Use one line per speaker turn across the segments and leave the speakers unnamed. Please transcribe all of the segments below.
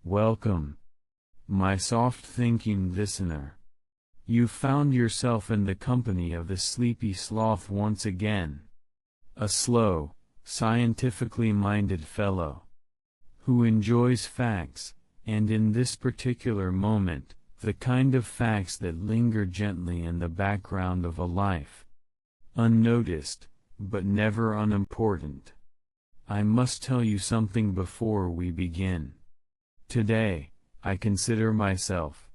Welcome, my soft-thinking listener. You've found yourself in the company of the sleepy sloth once again. A slow, scientifically minded fellow who enjoys facts, and in this particular moment, the kind of facts that linger gently in the background of a life. Unnoticed, but never unimportant. I must tell you something before we begin. Today, I consider myself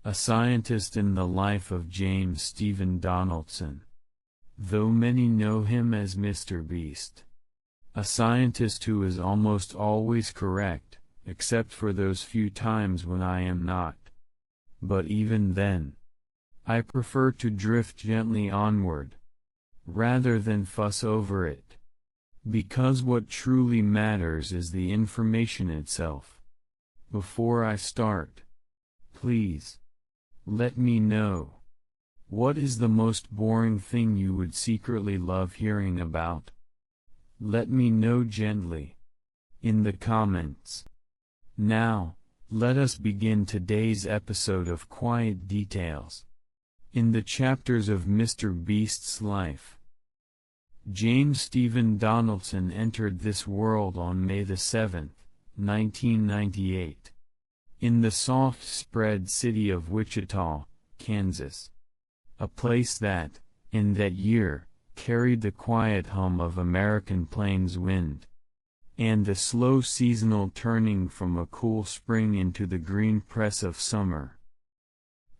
a scientist in the life of James Stephen Donaldson, though many know him as MrBeast. A scientist who is almost always correct, except for those few times when I am not. But even then, I prefer to drift gently onward, rather than fuss over it, because what truly matters is the information itself. Before I start, please, let me know, what is the most boring thing you would secretly love hearing about? Let me know gently, in the comments. Now, let us begin today's episode of Quiet Details. In the chapters of MrBeast's life, James Stephen Donaldson entered this world on May 7, 1998, in the soft-spread city of Wichita, Kansas. A place that, in that year, carried the quiet hum of American plains wind, and the slow seasonal turning from a cool spring into the green press of summer.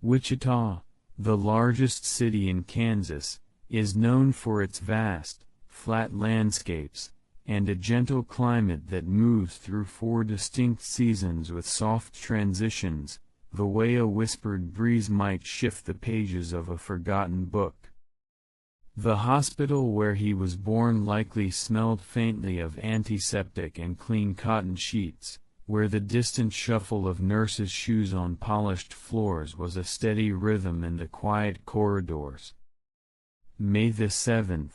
Wichita, the largest city in Kansas, is known for its vast, flat landscapes, and a gentle climate that moves through 4 distinct seasons with soft transitions, the way a whispered breeze might shift the pages of a forgotten book. The hospital where he was born likely smelled faintly of antiseptic and clean cotton sheets, where the distant shuffle of nurses' shoes on polished floors was a steady rhythm in the quiet corridors. May 7,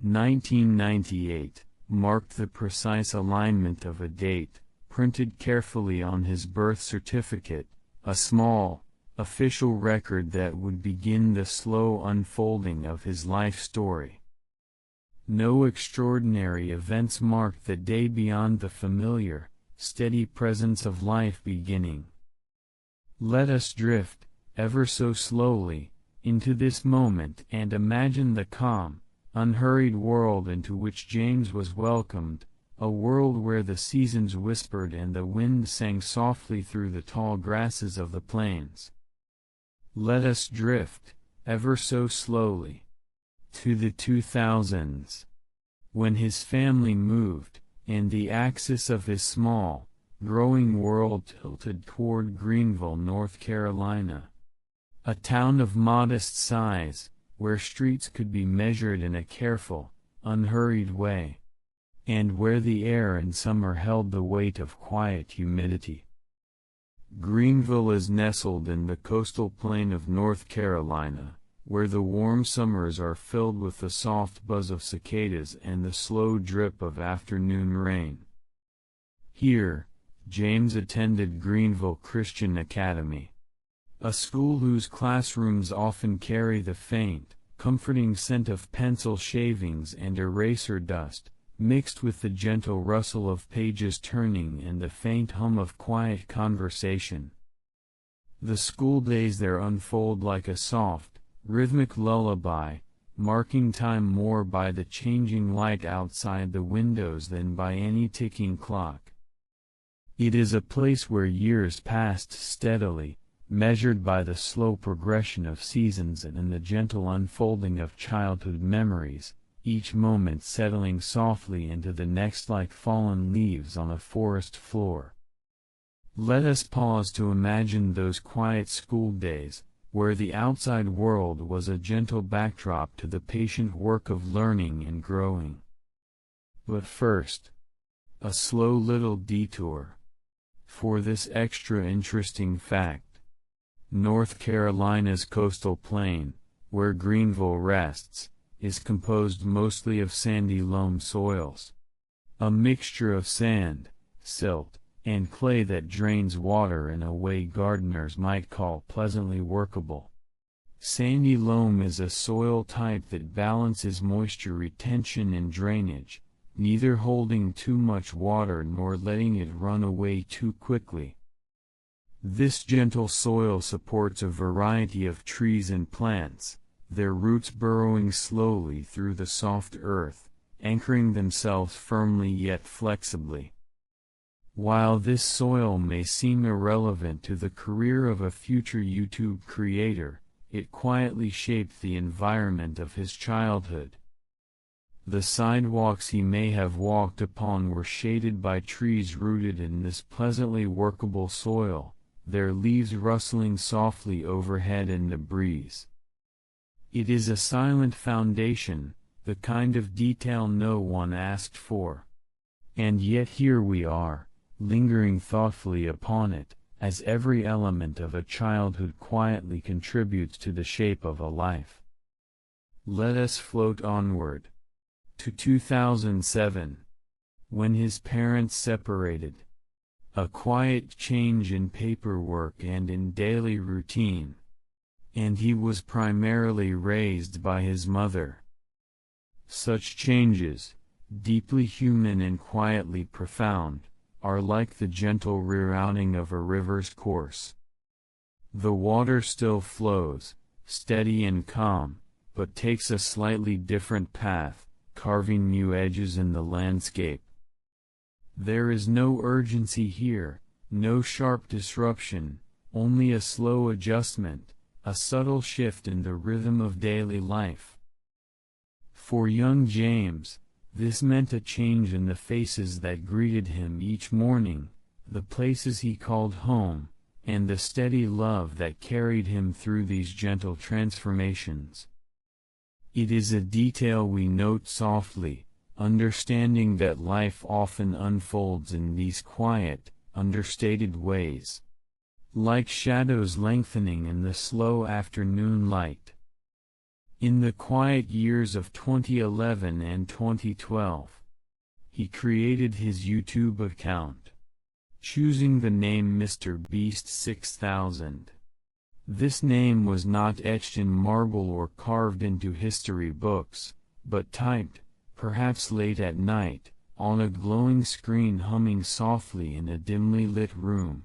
1998, marked the precise alignment of a date, printed carefully on his birth certificate, a small, official record that would begin the slow unfolding of his life story. No extraordinary events marked the day beyond the familiar, steady presence of life beginning. Let us drift, ever so slowly, into this moment and imagine the calm, unhurried world into which James was welcomed, a world where the seasons whispered and the wind sang softly through the tall grasses of the plains. Let us drift, ever so slowly, to the 2000s, when his family moved, and the axis of his small, growing world tilted toward Greenville, North Carolina. A town of modest size, where streets could be measured in a careful, unhurried way, and where the air in summer held the weight of quiet humidity. Greenville is nestled in the coastal plain of North Carolina, where the warm summers are filled with the soft buzz of cicadas and the slow drip of afternoon rain. Here, James attended Greenville Christian Academy, a school whose classrooms often carry the faint, comforting scent of pencil shavings and eraser dust, mixed with the gentle rustle of pages turning and the faint hum of quiet conversation. The school days there unfold like a soft, rhythmic lullaby, marking time more by the changing light outside the windows than by any ticking clock. It is a place where years passed steadily, measured by the slow progression of seasons and in the gentle unfolding of childhood memories, each moment settling softly into the next like fallen leaves on a forest floor. Let us pause to imagine those quiet school days, where the outside world was a gentle backdrop to the patient work of learning and growing. But first, a slow little detour. For this extra interesting fact, North Carolina's coastal plain, where Greenville rests, is composed mostly of sandy loam soils. A mixture of sand, silt, and clay that drains water in a way gardeners might call pleasantly workable. Sandy loam is a soil type that balances moisture retention and drainage, neither holding too much water nor letting it run away too quickly. This gentle soil supports a variety of trees and plants, their roots burrowing slowly through the soft earth, anchoring themselves firmly yet flexibly. While this soil may seem irrelevant to the career of a future YouTube creator, it quietly shaped the environment of his childhood. The sidewalks he may have walked upon were shaded by trees rooted in this pleasantly workable soil, their leaves rustling softly overhead in the breeze. It is a silent foundation, the kind of detail no one asked for. And yet here we are, lingering thoughtfully upon it, as every element of a childhood quietly contributes to the shape of a life. Let us float onward to 2007, when his parents separated. A quiet change in paperwork and in daily routine. And he was primarily raised by his mother. Such changes, deeply human and quietly profound, are like the gentle rerouting of a river's course. The water still flows, steady and calm, but takes a slightly different path, carving new edges in the landscape. There is no urgency here, no sharp disruption, only a slow adjustment, a subtle shift in the rhythm of daily life. For young James, this meant a change in the faces that greeted him each morning, the places he called home, and the steady love that carried him through these gentle transformations. It is a detail we note softly, understanding that life often unfolds in these quiet, understated ways. Like shadows lengthening in the slow afternoon light. In the quiet years of 2011 and 2012, he created his YouTube account, choosing the name MrBeast 6000. This name was not etched in marble or carved into history books, but typed, perhaps late at night, on a glowing screen humming softly in a dimly lit room.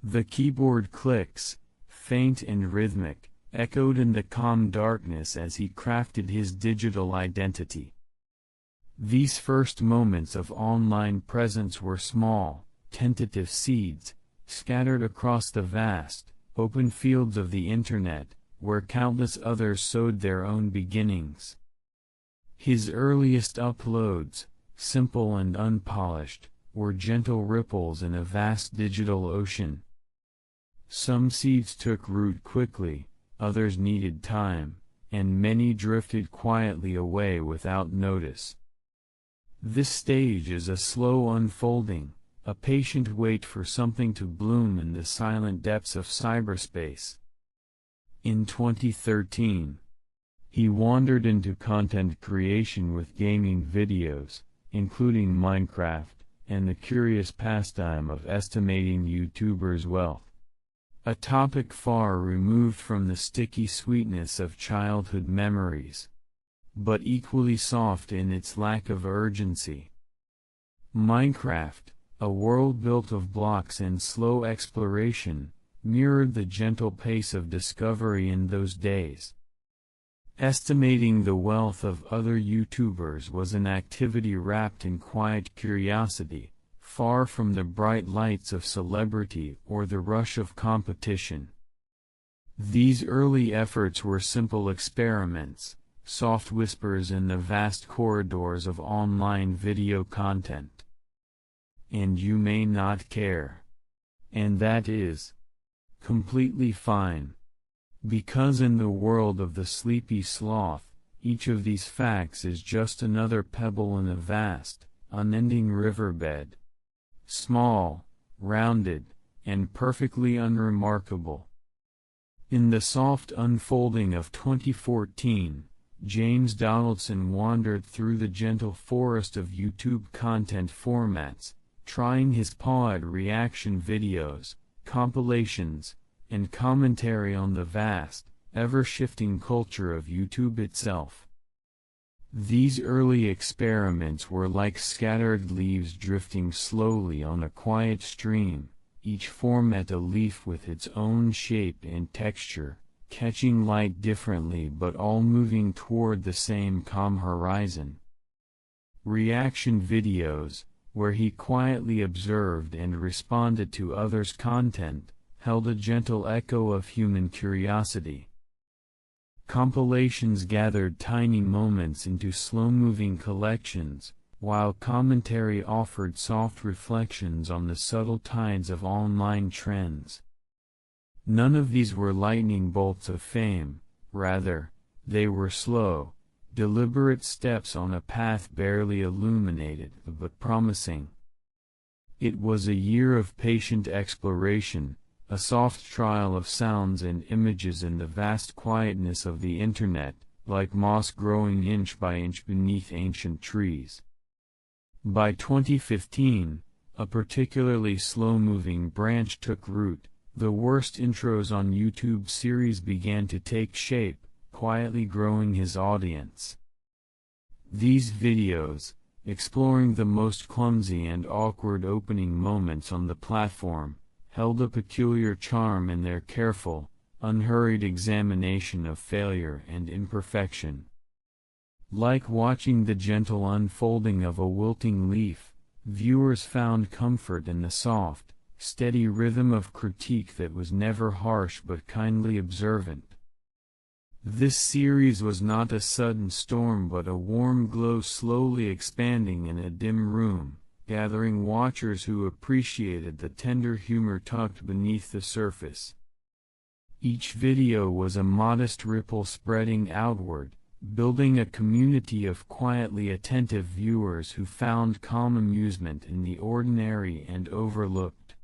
The keyboard clicks, faint and rhythmic, echoed in the calm darkness as he crafted his digital identity. These first moments of online presence were small, tentative seeds, scattered across the vast, open fields of the internet, where countless others sowed their own beginnings. His earliest uploads, simple and unpolished, were gentle ripples in a vast digital ocean. Some seeds took root quickly, others needed time, and many drifted quietly away without notice. This stage is a slow unfolding, a patient wait for something to bloom in the silent depths of cyberspace. In 2013, he wandered into content creation with gaming videos, including Minecraft, and the curious pastime of estimating YouTubers' wealth. A topic far removed from the sticky sweetness of childhood memories, but equally soft in its lack of urgency. Minecraft, a world built of blocks and slow exploration, mirrored the gentle pace of discovery in those days. Estimating the wealth of other YouTubers was an activity wrapped in quiet curiosity, far from the bright lights of celebrity or the rush of competition. These early efforts were simple experiments, soft whispers in the vast corridors of online video content. And you may not care. And that is completely fine. Because in the world of the sleepy sloth, each of these facts is just another pebble in a vast, unending riverbed. Small, rounded, and perfectly unremarkable. In the soft unfolding of 2014, James Donaldson wandered through the gentle forest of YouTube content formats, trying his paw at reaction videos, compilations, and commentary on the vast, ever-shifting culture of YouTube itself. These early experiments were like scattered leaves drifting slowly on a quiet stream, each format a leaf with its own shape and texture, catching light differently but all moving toward the same calm horizon. Reaction videos, where he quietly observed and responded to others' content, held a gentle echo of human curiosity. Compilations gathered tiny moments into slow-moving collections, while commentary offered soft reflections on the subtle tides of online trends. None of these were lightning bolts of fame, rather, they were slow, deliberate steps on a path barely illuminated but promising. It was a year of patient exploration, a soft trial of sounds and images in the vast quietness of the internet, like moss growing inch by inch beneath ancient trees. By 2015, a particularly slow-moving branch took root. The worst intros on YouTube series began to take shape, quietly growing his audience. These videos, exploring the most clumsy and awkward opening moments on the platform, held a peculiar charm in their careful, unhurried examination of failure and imperfection. Like watching the gentle unfolding of a wilting leaf, viewers found comfort in the soft, steady rhythm of critique that was never harsh but kindly observant. This series was not a sudden storm but a warm glow slowly expanding in a dim room, gathering watchers who appreciated the tender humor tucked beneath the surface. Each video was a modest ripple spreading outward, building a community of quietly attentive viewers who found calm amusement in the ordinary and overlooked.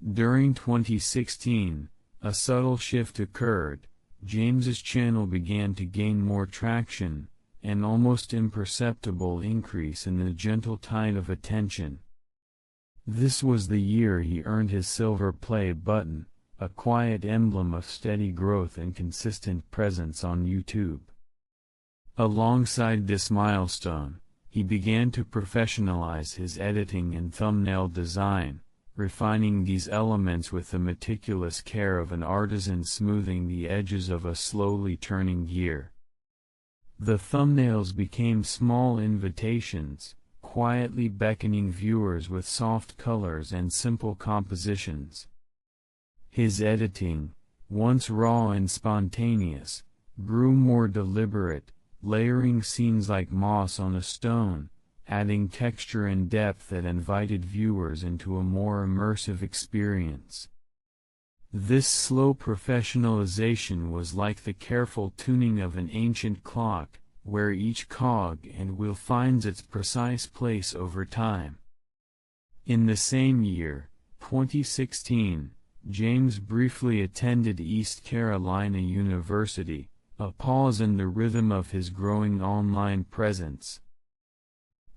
During 2016, a subtle shift occurred. James's channel began to gain more traction, an almost imperceptible increase in the gentle tide of attention. This was the year he earned his silver play button, a quiet emblem of steady growth and consistent presence on YouTube. Alongside this milestone, he began to professionalize his editing and thumbnail design, refining these elements with the meticulous care of an artisan smoothing the edges of a slowly turning gear. The thumbnails became small invitations, quietly beckoning viewers with soft colors and simple compositions. His editing, once raw and spontaneous, grew more deliberate, layering scenes like moss on a stone, adding texture and depth that invited viewers into a more immersive experience. This slow professionalization was like the careful tuning of an ancient clock, where each cog and wheel finds its precise place over time. In the same year, 2016, James briefly attended East Carolina University, a pause in the rhythm of his growing online presence.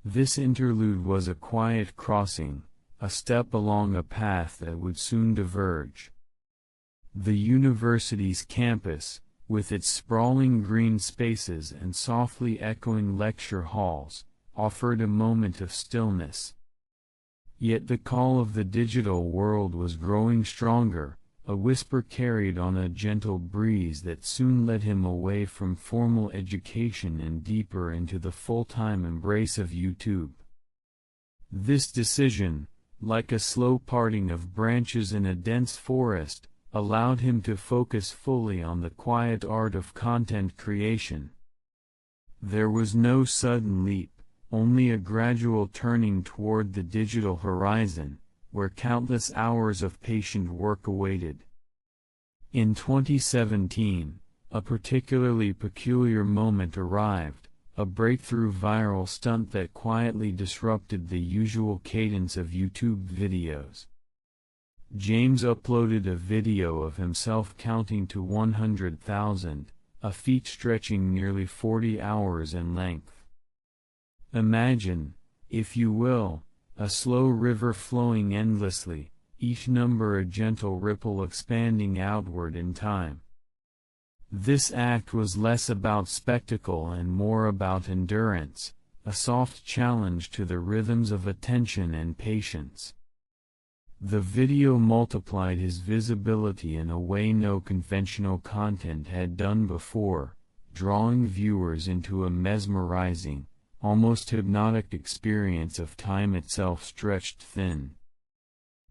This interlude was a quiet crossing, a step along a path that would soon diverge. The university's campus, with its sprawling green spaces and softly echoing lecture halls, offered a moment of stillness. Yet the call of the digital world was growing stronger, a whisper carried on a gentle breeze that soon led him away from formal education and deeper into the full-time embrace of YouTube. This decision, like a slow parting of branches in a dense forest, allowed him to focus fully on the quiet art of content creation. There was no sudden leap, only a gradual turning toward the digital horizon, where countless hours of patient work awaited. In 2017, a particularly peculiar moment arrived, a breakthrough viral stunt that quietly disrupted the usual cadence of YouTube videos. James uploaded a video of himself counting to 100,000, a feat stretching nearly 40 hours in length. Imagine, if you will, a slow river flowing endlessly, each number a gentle ripple expanding outward in time. This act was less about spectacle and more about endurance, a soft challenge to the rhythms of attention and patience. The video multiplied his visibility in a way no conventional content had done before, drawing viewers into a mesmerizing, almost hypnotic experience of time itself stretched thin.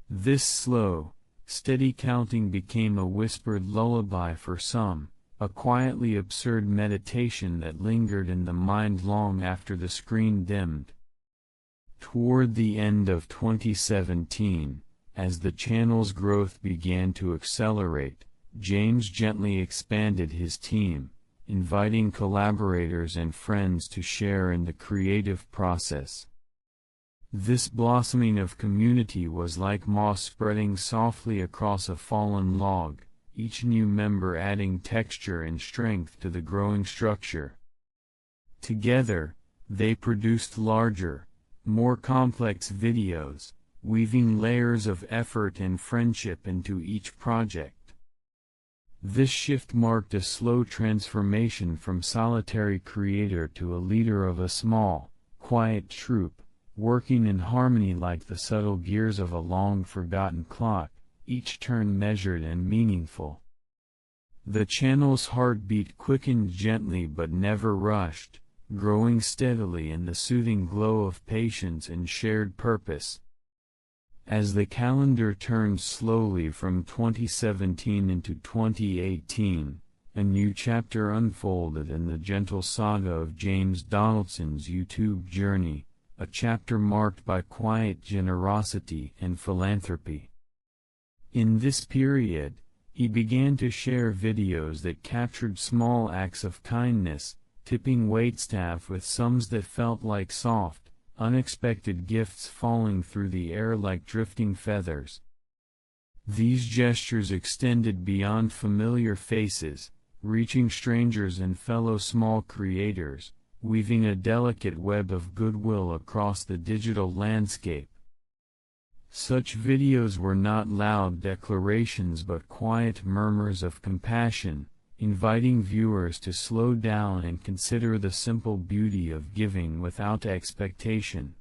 This slow, steady counting became a whispered lullaby for some, a quietly absurd meditation that lingered in the mind long after the screen dimmed. Toward the end of 2017, as the channel's growth began to accelerate, James gently expanded his team, inviting collaborators and friends to share in the creative process. This blossoming of community was like moss spreading softly across a fallen log, each new member adding texture and strength to the growing structure. Together, they produced larger, more complex videos, weaving layers of effort and friendship into each project. This shift marked a slow transformation from solitary creator to a leader of a small, quiet troupe, working in harmony like the subtle gears of a long-forgotten clock, each turn measured and meaningful. The channel's heartbeat quickened gently but never rushed, growing steadily in the soothing glow of patience and shared purpose. As the calendar turned slowly from 2017 into 2018, a new chapter unfolded in the gentle saga of James Donaldson's YouTube journey, a chapter marked by quiet generosity and philanthropy. In this period, he began to share videos that captured small acts of kindness, tipping waitstaff with sums that felt like soft, unexpected gifts falling through the air like drifting feathers. These gestures extended beyond familiar faces, reaching strangers and fellow small creators, weaving a delicate web of goodwill across the digital landscape. Such videos were not loud declarations but quiet murmurs of compassion, inviting viewers to slow down and consider the simple beauty of giving without expectation.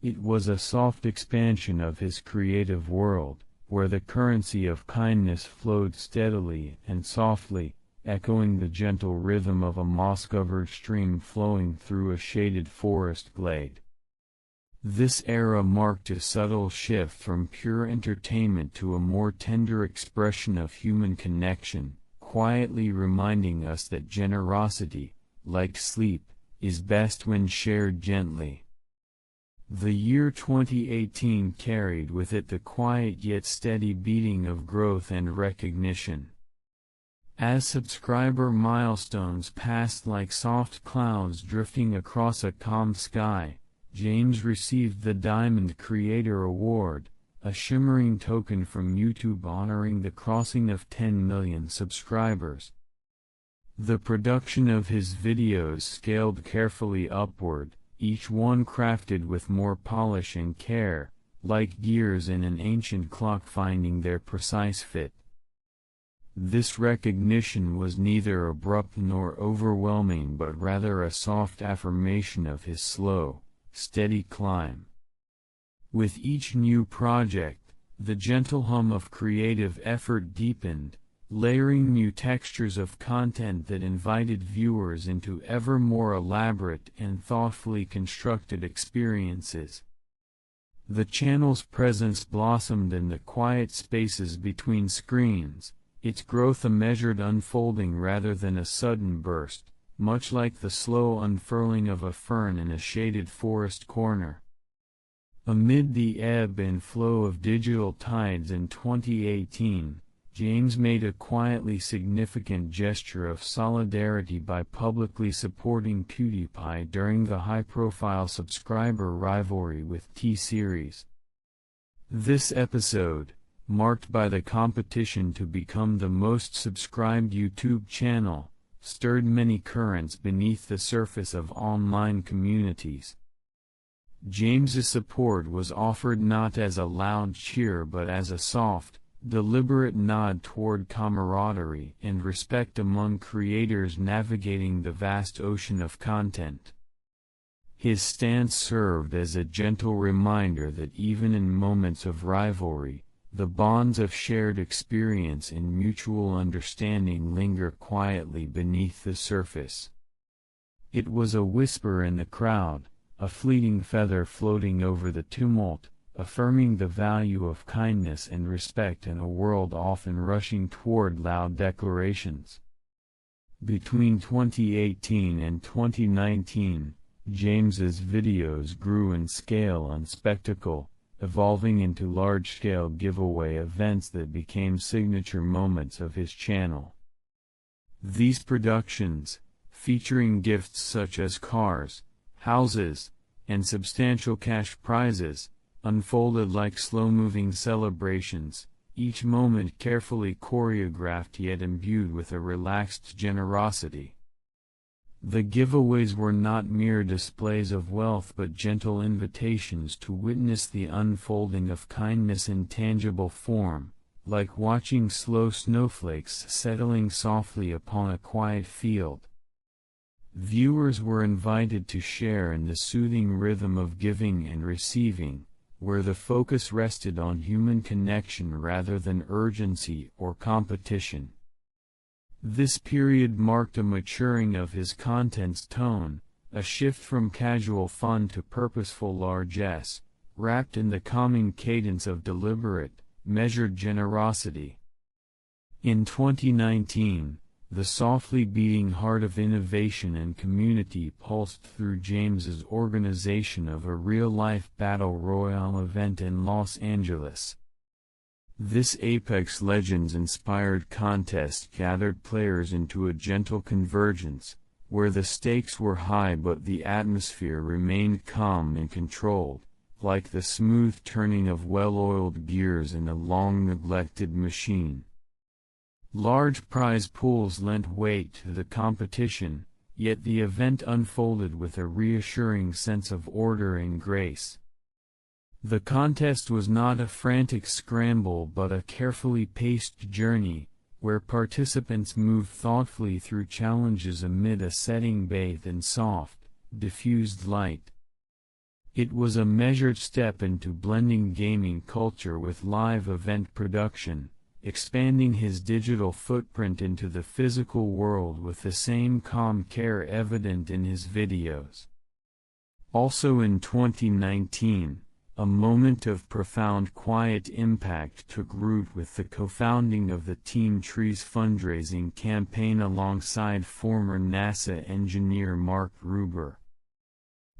It was a soft expansion of his creative world, where the currency of kindness flowed steadily and softly, echoing the gentle rhythm of a moss-covered stream flowing through a shaded forest glade. This era marked a subtle shift from pure entertainment to a more tender expression of human connection, quietly reminding us that generosity, like sleep, is best when shared gently. The year 2018 carried with it the quiet yet steady beating of growth and recognition. As subscriber milestones passed like soft clouds drifting across a calm sky, James received the Diamond Creator Award, a shimmering token from YouTube honoring the crossing of 10 million subscribers. The production of his videos scaled carefully upward, each one crafted with more polish and care, like gears in an ancient clock finding their precise fit. This recognition was neither abrupt nor overwhelming but rather a soft affirmation of his slow, steady climb. With each new project, the gentle hum of creative effort deepened, layering new textures of content that invited viewers into ever more elaborate and thoughtfully constructed experiences. The channel's presence blossomed in the quiet spaces between screens, its growth a measured unfolding rather than a sudden burst, much like the slow unfurling of a fern in a shaded forest corner. Amid the ebb and flow of digital tides in 2018, James made a quietly significant gesture of solidarity by publicly supporting PewDiePie during the high-profile subscriber rivalry with T-Series. This episode, marked by the competition to become the most subscribed YouTube channel, stirred many currents beneath the surface of online communities. James's support was offered not as a loud cheer but as a soft, deliberate nod toward camaraderie and respect among creators navigating the vast ocean of content. His stance served as a gentle reminder that even in moments of rivalry, the bonds of shared experience and mutual understanding linger quietly beneath the surface. It was a whisper in the crowd, a fleeting feather floating over the tumult, affirming the value of kindness and respect in a world often rushing toward loud declarations. Between 2018 and 2019, James's videos grew in scale and spectacle, evolving into large-scale giveaway events that became signature moments of his channel. These productions, featuring gifts such as cars, houses, and substantial cash prizes, unfolded like slow-moving celebrations, each moment carefully choreographed yet imbued with a relaxed generosity. The giveaways were not mere displays of wealth but gentle invitations to witness the unfolding of kindness in tangible form, like watching slow snowflakes settling softly upon a quiet field. Viewers were invited to share in the soothing rhythm of giving and receiving, where the focus rested on human connection rather than urgency or competition. This period marked a maturing of his content's tone, a shift from casual fun to purposeful largesse, wrapped in the calming cadence of deliberate, measured generosity. In 2019, the softly beating heart of innovation and community pulsed through James's organization of a real-life battle royale event in Los Angeles. This Apex Legends-inspired contest gathered players into a gentle convergence, where the stakes were high but the atmosphere remained calm and controlled, like the smooth turning of well-oiled gears in a long-neglected machine. Large prize pools lent weight to the competition, yet the event unfolded with a reassuring sense of order and grace. The contest was not a frantic scramble but a carefully paced journey, where participants moved thoughtfully through challenges amid a setting bathed in soft, diffused light. It was a measured step into blending gaming culture with live event production, expanding his digital footprint into the physical world with the same calm care evident in his videos. Also in 2019, a moment of profound quiet impact took root with the co-founding of the Team Trees fundraising campaign alongside former NASA engineer Mark Ruber.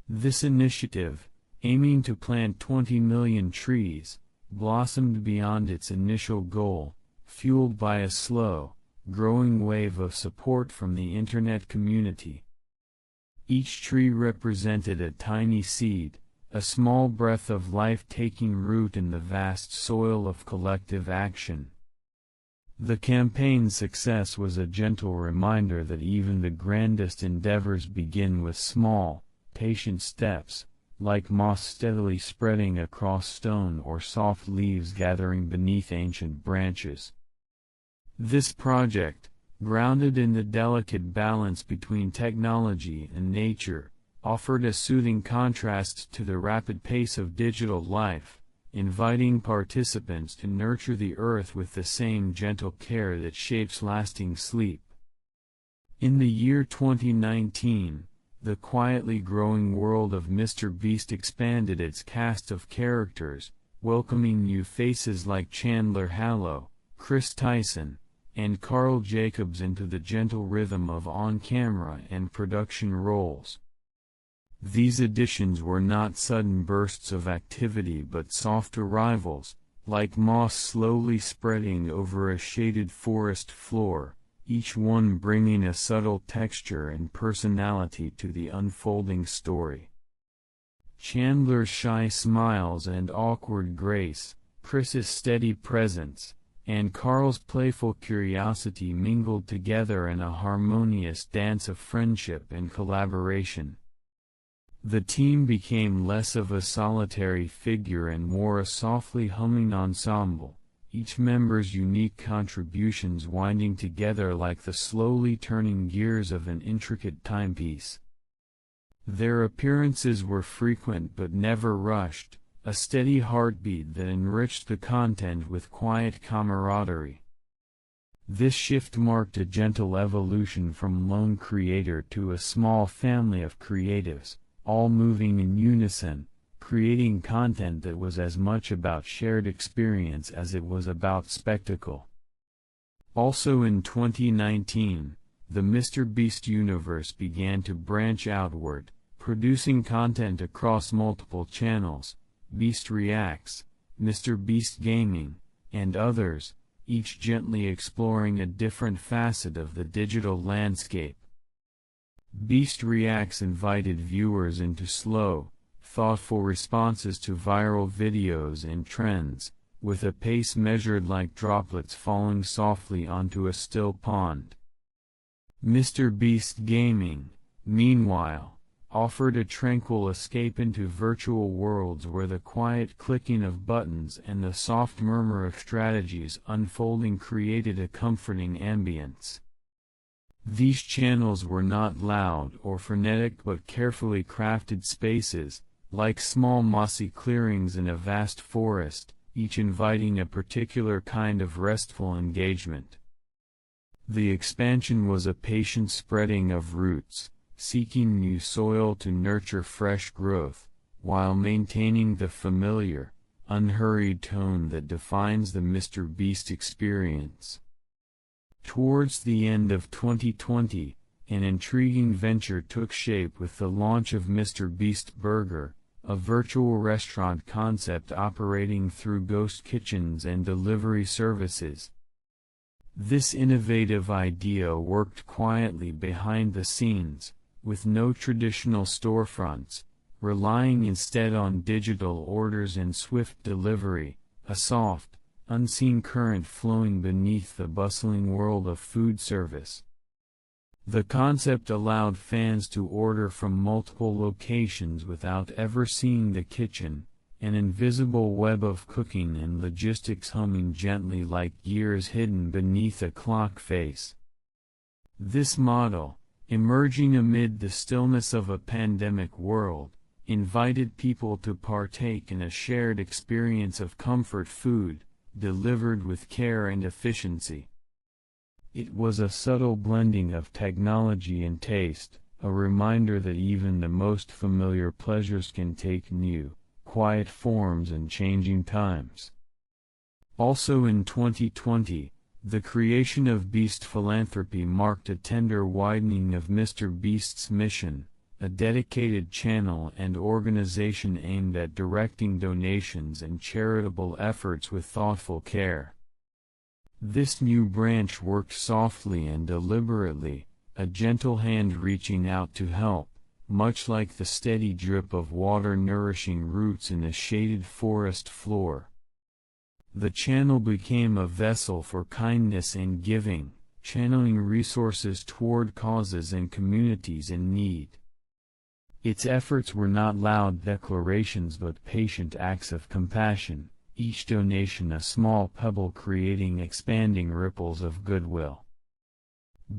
This initiative, aiming to plant 20 million trees, blossomed beyond its initial goal, fueled by a slow, growing wave of support from the internet community. Each tree represented a tiny seed, a small breath of life taking root in the vast soil of collective action. The campaign's success was a gentle reminder that even the grandest endeavors begin with small, patient steps, like moss steadily spreading across stone or soft leaves gathering beneath ancient branches. This project, grounded in the delicate balance between technology and nature, offered a soothing contrast to the rapid pace of digital life, inviting participants to nurture the earth with the same gentle care that shapes lasting sleep. In the year 2019, the quietly growing world of MrBeast expanded its cast of characters, welcoming new faces like Chandler Hallow, Chris Tyson, and Carl Jacobs into the gentle rhythm of on-camera and production roles. These additions were not sudden bursts of activity but soft arrivals, like moss slowly spreading over a shaded forest floor, each one bringing a subtle texture and personality to the unfolding story. Chandler's shy smiles and awkward grace, Chris's steady presence, and Carl's playful curiosity mingled together in a harmonious dance of friendship and collaboration. The team became less of a solitary figure and more a softly humming ensemble, each member's unique contributions winding together like the slowly turning gears of an intricate timepiece. Their appearances were frequent but never rushed, a steady heartbeat that enriched the content with quiet camaraderie. This shift marked a gentle evolution from lone creator to a small family of creatives, all moving in unison, creating content that was as much about shared experience as it was about spectacle. Also in 2019, the MrBeast universe began to branch outward, producing content across multiple channels, Beast Reacts, MrBeast Gaming, and others, each gently exploring a different facet of the digital landscape. Beast Reacts invited viewers into slow, thoughtful responses to viral videos and trends, with a pace measured like droplets falling softly onto a still pond. MrBeast Gaming, meanwhile, offered a tranquil escape into virtual worlds where the quiet clicking of buttons and the soft murmur of strategies unfolding created a comforting ambience. These channels were not loud or frenetic but carefully crafted spaces, like small mossy clearings in a vast forest, each inviting a particular kind of restful engagement. The expansion was a patient spreading of roots, seeking new soil to nurture fresh growth, while maintaining the familiar, unhurried tone that defines the MrBeast experience. Towards the end of 2020, an intriguing venture took shape with the launch of MrBeast Burger, a virtual restaurant concept operating through ghost kitchens and delivery services. This innovative idea worked quietly behind the scenes, with no traditional storefronts, relying instead on digital orders and swift delivery, a soft, unseen current flowing beneath the bustling world of food service. The concept allowed fans to order from multiple locations without ever seeing the kitchen, an invisible web of cooking and logistics humming gently like gears hidden beneath a clock face. This model, emerging amid the stillness of a pandemic world, invited people to partake in a shared experience of comfort food, delivered with care and efficiency. It was a subtle blending of technology and taste, a reminder that even the most familiar pleasures can take new, quiet forms in changing times. Also in 2020, the creation of Beast Philanthropy marked a tender widening of MrBeast's mission, a dedicated channel and organization aimed at directing donations and charitable efforts with thoughtful care. This new branch worked softly and deliberately, a gentle hand reaching out to help, much like the steady drip of water nourishing roots in a shaded forest floor. The channel became a vessel for kindness and giving, channeling resources toward causes and communities in need. Its efforts were not loud declarations but patient acts of compassion, each donation a small pebble creating expanding ripples of goodwill.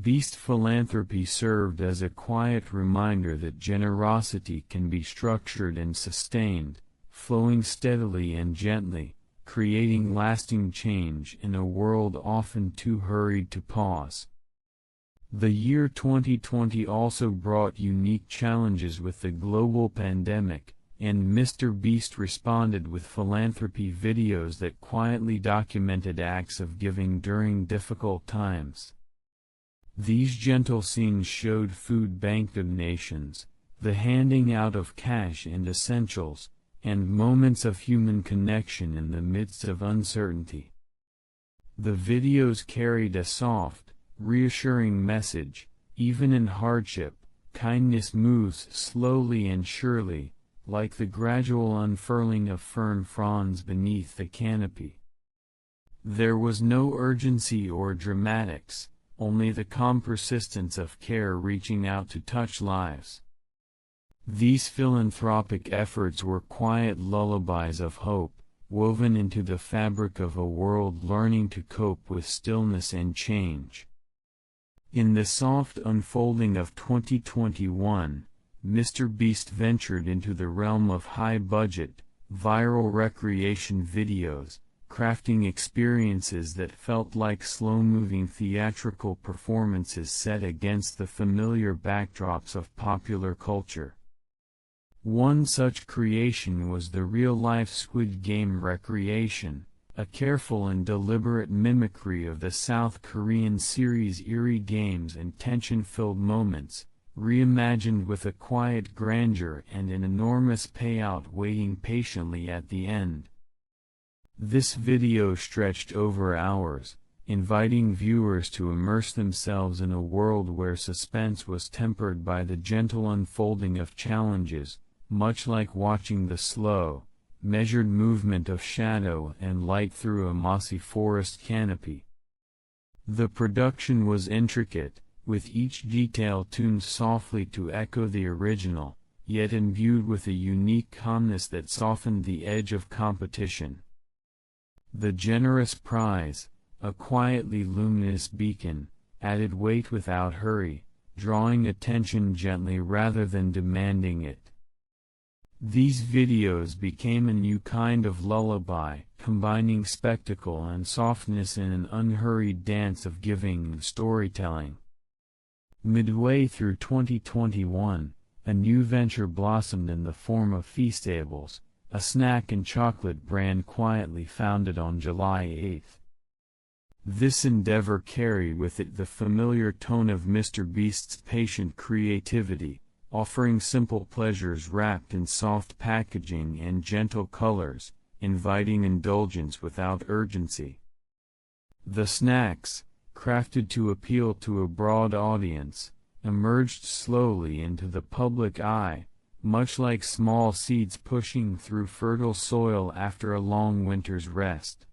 Beast Philanthropy served as a quiet reminder that generosity can be structured and sustained, flowing steadily and gently, creating lasting change in a world often too hurried to pause. The year 2020 also brought unique challenges with the global pandemic, and MrBeast responded with philanthropy videos that quietly documented acts of giving during difficult times. These gentle scenes showed food bank donations, the handing out of cash and essentials, and moments of human connection in the midst of uncertainty. The videos carried a soft, reassuring message: even in hardship, kindness moves slowly and surely, like the gradual unfurling of fern fronds beneath the canopy. There was no urgency or dramatics, only the calm persistence of care reaching out to touch lives. These philanthropic efforts were quiet lullabies of hope, woven into the fabric of a world learning to cope with stillness and change. In the soft unfolding of 2021, MrBeast ventured into the realm of high-budget, viral recreation videos, crafting experiences that felt like slow-moving theatrical performances set against the familiar backdrops of popular culture. One such creation was the real-life Squid Game recreation, a careful and deliberate mimicry of the South Korean series' eerie games and tension-filled moments, reimagined with a quiet grandeur and an enormous payout waiting patiently at the end. This video stretched over hours, inviting viewers to immerse themselves in a world where suspense was tempered by the gentle unfolding of challenges, much like watching the slow, measured movement of shadow and light through a mossy forest canopy. The production was intricate, with each detail tuned softly to echo the original, yet imbued with a unique calmness that softened the edge of competition. The generous prize, a quietly luminous beacon, added weight without hurry, drawing attention gently rather than demanding it. These videos became a new kind of lullaby, combining spectacle and softness in an unhurried dance of giving and storytelling. Midway through 2021, a new venture blossomed in the form of Feastables, a snack and chocolate brand quietly founded on July 8. This endeavor carried with it the familiar tone of MrBeast's patient creativity, offering simple pleasures wrapped in soft packaging and gentle colors, inviting indulgence without urgency. The snacks, crafted to appeal to a broad audience, emerged slowly into the public eye, much like small seeds pushing through fertile soil after a long winter's rest.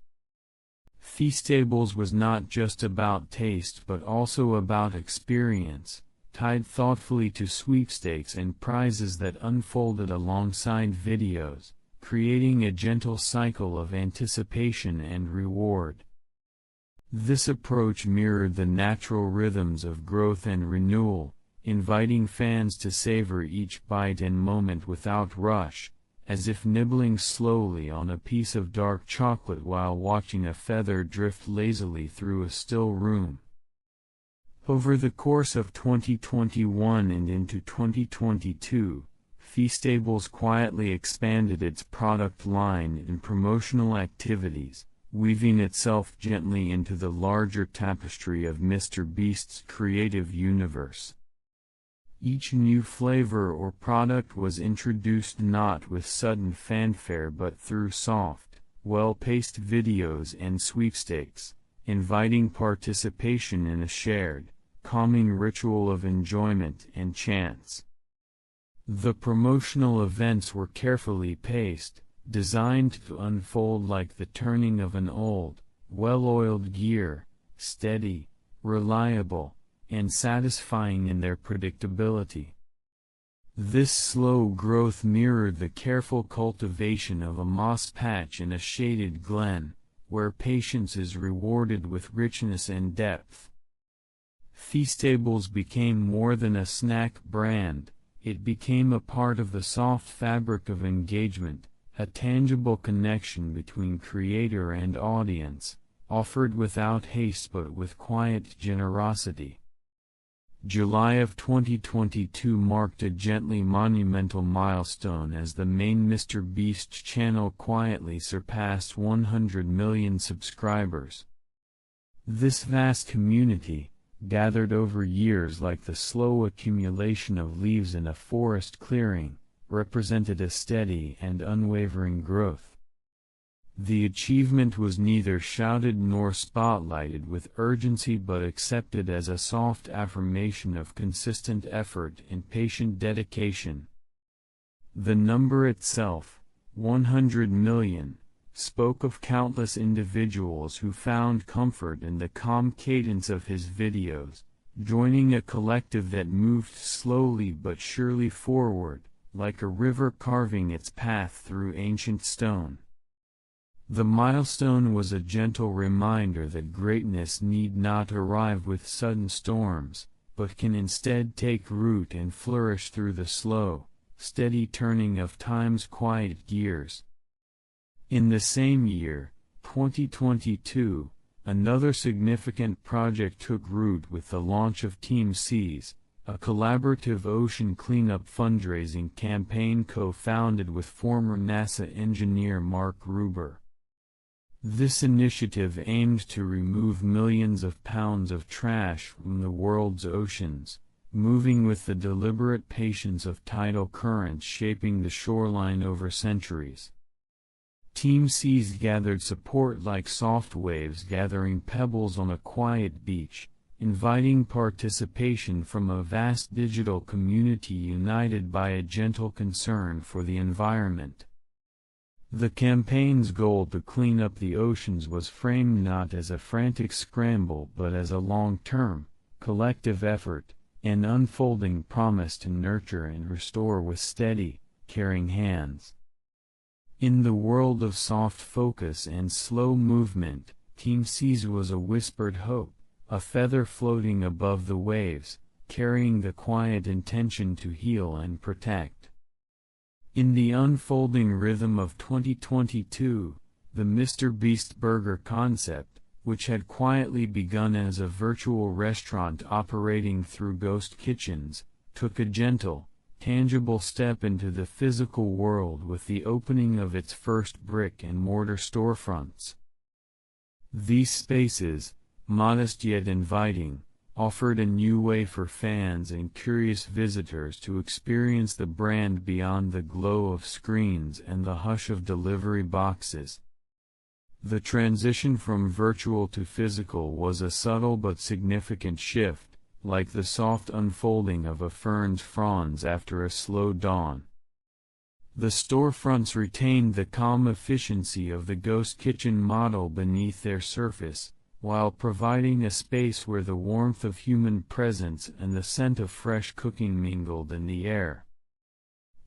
Feastables was not just about taste but also about experience, tied thoughtfully to sweepstakes and prizes that unfolded alongside videos, creating a gentle cycle of anticipation and reward. This approach mirrored the natural rhythms of growth and renewal, inviting fans to savor each bite and moment without rush, as if nibbling slowly on a piece of dark chocolate while watching a feather drift lazily through a still room. Over the course of 2021 and into 2022, Feastables quietly expanded its product line and promotional activities, weaving itself gently into the larger tapestry of MrBeast's creative universe. Each new flavor or product was introduced not with sudden fanfare but through soft, well-paced videos and sweepstakes, inviting participation in a shared, calming ritual of enjoyment and chance. The promotional events were carefully paced, designed to unfold like the turning of an old, well-oiled gear, steady, reliable, and satisfying in their predictability. This slow growth mirrored the careful cultivation of a moss patch in a shaded glen, where patience is rewarded with richness and depth. Feastables became more than a snack brand, it became a part of the soft fabric of engagement, a tangible connection between creator and audience, offered without haste but with quiet generosity. July of 2022 marked a gently monumental milestone as the main MrBeast channel quietly surpassed 100 million subscribers. This vast community, gathered over years like the slow accumulation of leaves in a forest clearing, represented a steady and unwavering growth. The achievement was neither shouted nor spotlighted with urgency but accepted as a soft affirmation of consistent effort and patient dedication. The number itself, 100 million, spoke of countless individuals who found comfort in the calm cadence of his videos, joining a collective that moved slowly but surely forward, like a river carving its path through ancient stone. The milestone was a gentle reminder that greatness need not arrive with sudden storms, but can instead take root and flourish through the slow, steady turning of time's quiet gears. In the same year, 2022, another significant project took root with the launch of Team Seas, a collaborative ocean cleanup fundraising campaign co-founded with former NASA engineer Mark Ruber. This initiative aimed to remove millions of pounds of trash from the world's oceans, moving with the deliberate patience of tidal currents shaping the shoreline over centuries. Team Seas gathered support like soft waves gathering pebbles on a quiet beach, inviting participation from a vast digital community united by a gentle concern for the environment. The campaign's goal to clean up the oceans was framed not as a frantic scramble but as a long-term, collective effort, an unfolding promise to nurture and restore with steady, caring hands. In the world of soft focus and slow movement, Team Seas was a whispered hope, a feather floating above the waves, carrying the quiet intention to heal and protect. In the unfolding rhythm of 2022, the MrBeast burger concept, which had quietly begun as a virtual restaurant operating through ghost kitchens, took a gentle, tangible step into the physical world with the opening of its first brick-and-mortar storefronts. These spaces, modest yet inviting, offered a new way for fans and curious visitors to experience the brand beyond the glow of screens and the hush of delivery boxes. The transition from virtual to physical was a subtle but significant shift, like the soft unfolding of a fern's fronds after a slow dawn. The storefronts retained the calm efficiency of the ghost kitchen model beneath their surface, while providing a space where the warmth of human presence and the scent of fresh cooking mingled in the air.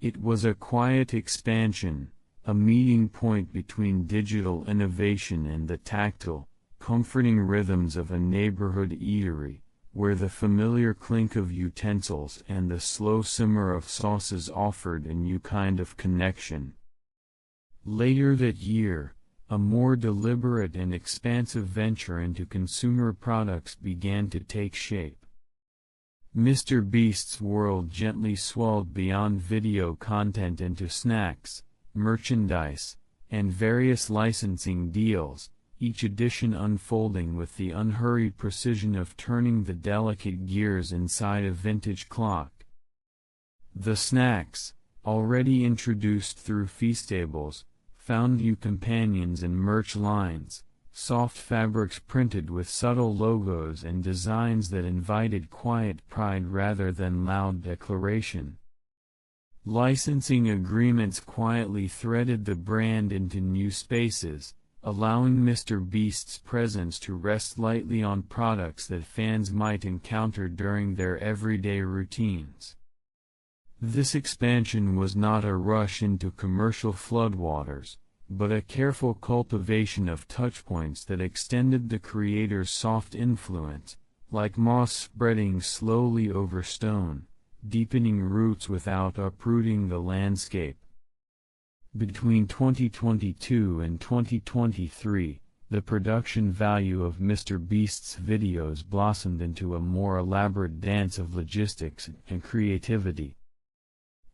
It was a quiet expansion, a meeting point between digital innovation and the tactile, comforting rhythms of a neighborhood eatery, where the familiar clink of utensils and the slow simmer of sauces offered a new kind of connection. Later that year, a more deliberate and expansive venture into consumer products began to take shape. MrBeast's world gently swelled beyond video content into snacks, merchandise, and various licensing deals, each edition unfolding with the unhurried precision of turning the delicate gears inside a vintage clock. The snacks, already introduced through Feastables, found new companions in merch lines, soft fabrics printed with subtle logos and designs that invited quiet pride rather than loud declaration. Licensing agreements quietly threaded the brand into new spaces, allowing MrBeast's presence to rest lightly on products that fans might encounter during their everyday routines. This expansion was not a rush into commercial floodwaters, but a careful cultivation of touchpoints that extended the creator's soft influence, like moss spreading slowly over stone, deepening roots without uprooting the landscape. Between 2022 and 2023, the production value of MrBeast's videos blossomed into a more elaborate dance of logistics and creativity.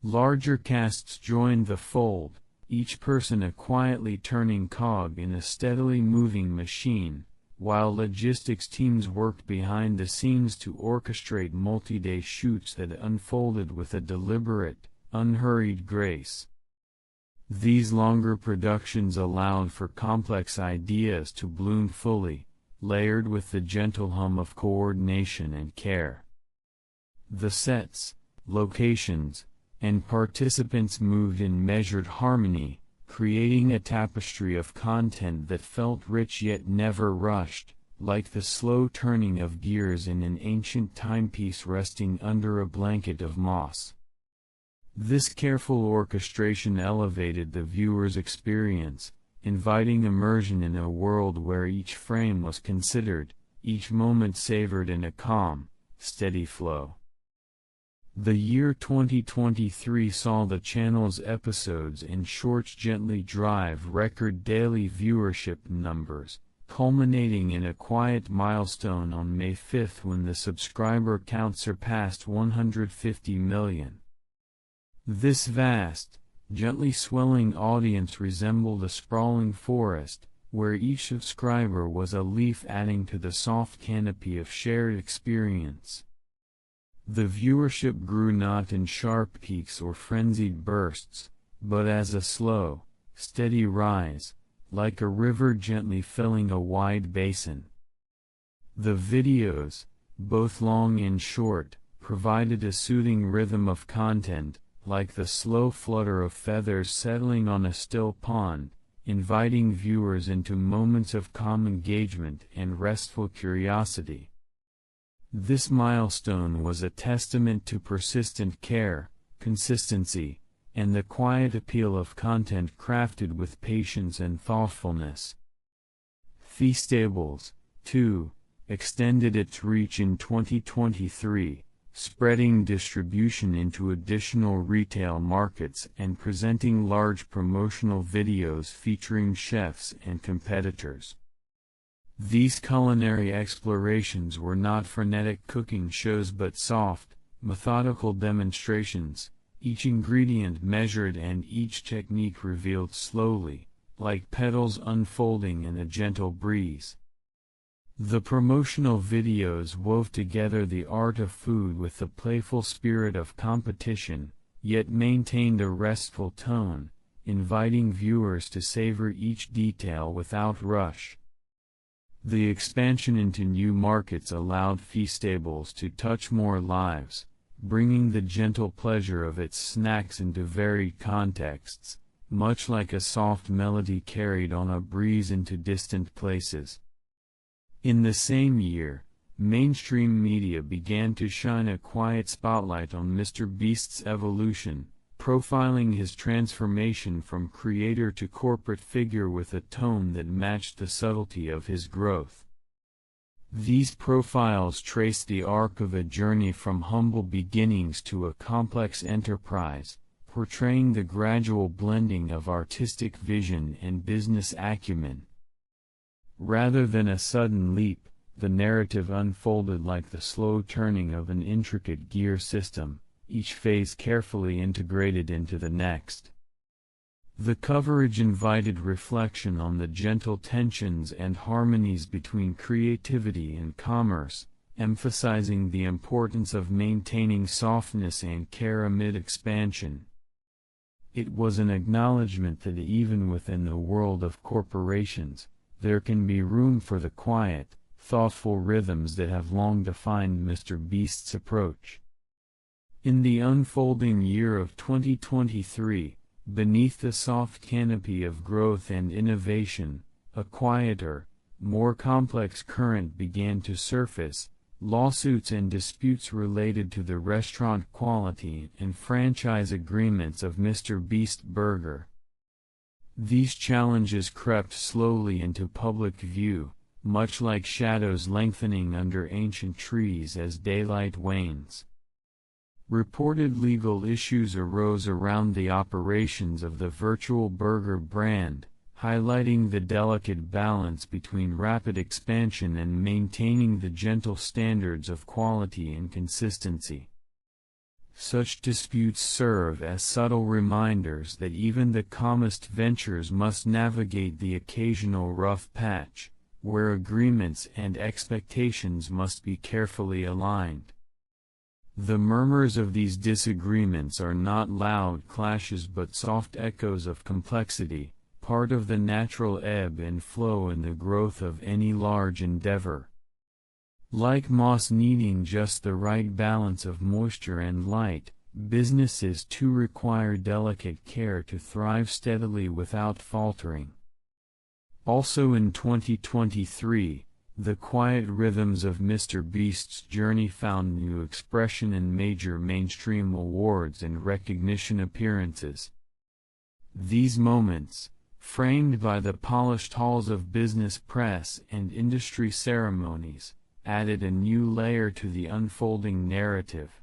Larger casts joined the fold, each person a quietly turning cog in a steadily moving machine, while logistics teams worked behind the scenes to orchestrate multi-day shoots that unfolded with a deliberate, unhurried grace. These longer productions allowed for complex ideas to bloom fully, layered with the gentle hum of coordination and care. The sets, locations, and participants moved in measured harmony, creating a tapestry of content that felt rich yet never rushed, like the slow turning of gears in an ancient timepiece resting under a blanket of moss. This careful orchestration elevated the viewer's experience, inviting immersion in a world where each frame was considered, each moment savored in a calm, steady flow. The year 2023 saw the channel's episodes and shorts gently drive record daily viewership numbers, culminating in a quiet milestone on May 5 when the subscriber count surpassed 150 million. This vast, gently swelling audience resembled a sprawling forest, where each subscriber was a leaf adding to the soft canopy of shared experience. The viewership grew not in sharp peaks or frenzied bursts, but as a slow, steady rise, like a river gently filling a wide basin. The videos, both long and short, provided a soothing rhythm of content, like the slow flutter of feathers settling on a still pond, inviting viewers into moments of calm engagement and restful curiosity. This milestone was a testament to persistent care, consistency, and the quiet appeal of content crafted with patience and thoughtfulness. Feastables, too, extended its reach in 2023, spreading distribution into additional retail markets and presenting large promotional videos featuring chefs and competitors. These culinary explorations were not frenetic cooking shows but soft, methodical demonstrations, each ingredient measured and each technique revealed slowly, like petals unfolding in a gentle breeze. The promotional videos wove together the art of food with the playful spirit of competition, yet maintained a restful tone, inviting viewers to savor each detail without rush. The expansion into new markets allowed Feastables to touch more lives, bringing the gentle pleasure of its snacks into varied contexts, much like a soft melody carried on a breeze into distant places. In the same year, mainstream media began to shine a quiet spotlight on MrBeast's evolution, profiling his transformation from creator to corporate figure with a tone that matched the subtlety of his growth. These profiles traced the arc of a journey from humble beginnings to a complex enterprise, portraying the gradual blending of artistic vision and business acumen. Rather than a sudden leap, the narrative unfolded like the slow turning of an intricate gear system, each phase carefully integrated into the next. The coverage invited reflection on the gentle tensions and harmonies between creativity and commerce, emphasizing the importance of maintaining softness and care amid expansion. It was an acknowledgement that even within the world of corporations, there can be room for the quiet, thoughtful rhythms that have long defined MrBeast's approach. In the unfolding year of 2023, beneath the soft canopy of growth and innovation, a quieter, more complex current began to surface. Lawsuits and disputes related to the restaurant quality and franchise agreements of MrBeast Burger. These challenges crept slowly into public view, much like shadows lengthening under ancient trees as daylight wanes. Reported legal issues arose around the operations of the virtual burger brand, highlighting the delicate balance between rapid expansion and maintaining the gentle standards of quality and consistency. Such disputes serve as subtle reminders that even the calmest ventures must navigate the occasional rough patch, where agreements and expectations must be carefully aligned. The murmurs of these disagreements are not loud clashes but soft echoes of complexity, part of the natural ebb and flow in the growth of any large endeavor. Like moss needing just the right balance of moisture and light, businesses too require delicate care to thrive steadily without faltering. Also in 2023, The quiet rhythms of MrBeast's journey found new expression in major mainstream awards and recognition appearances. These moments, framed by the polished halls of business press and industry ceremonies, added a new layer to the unfolding narrative.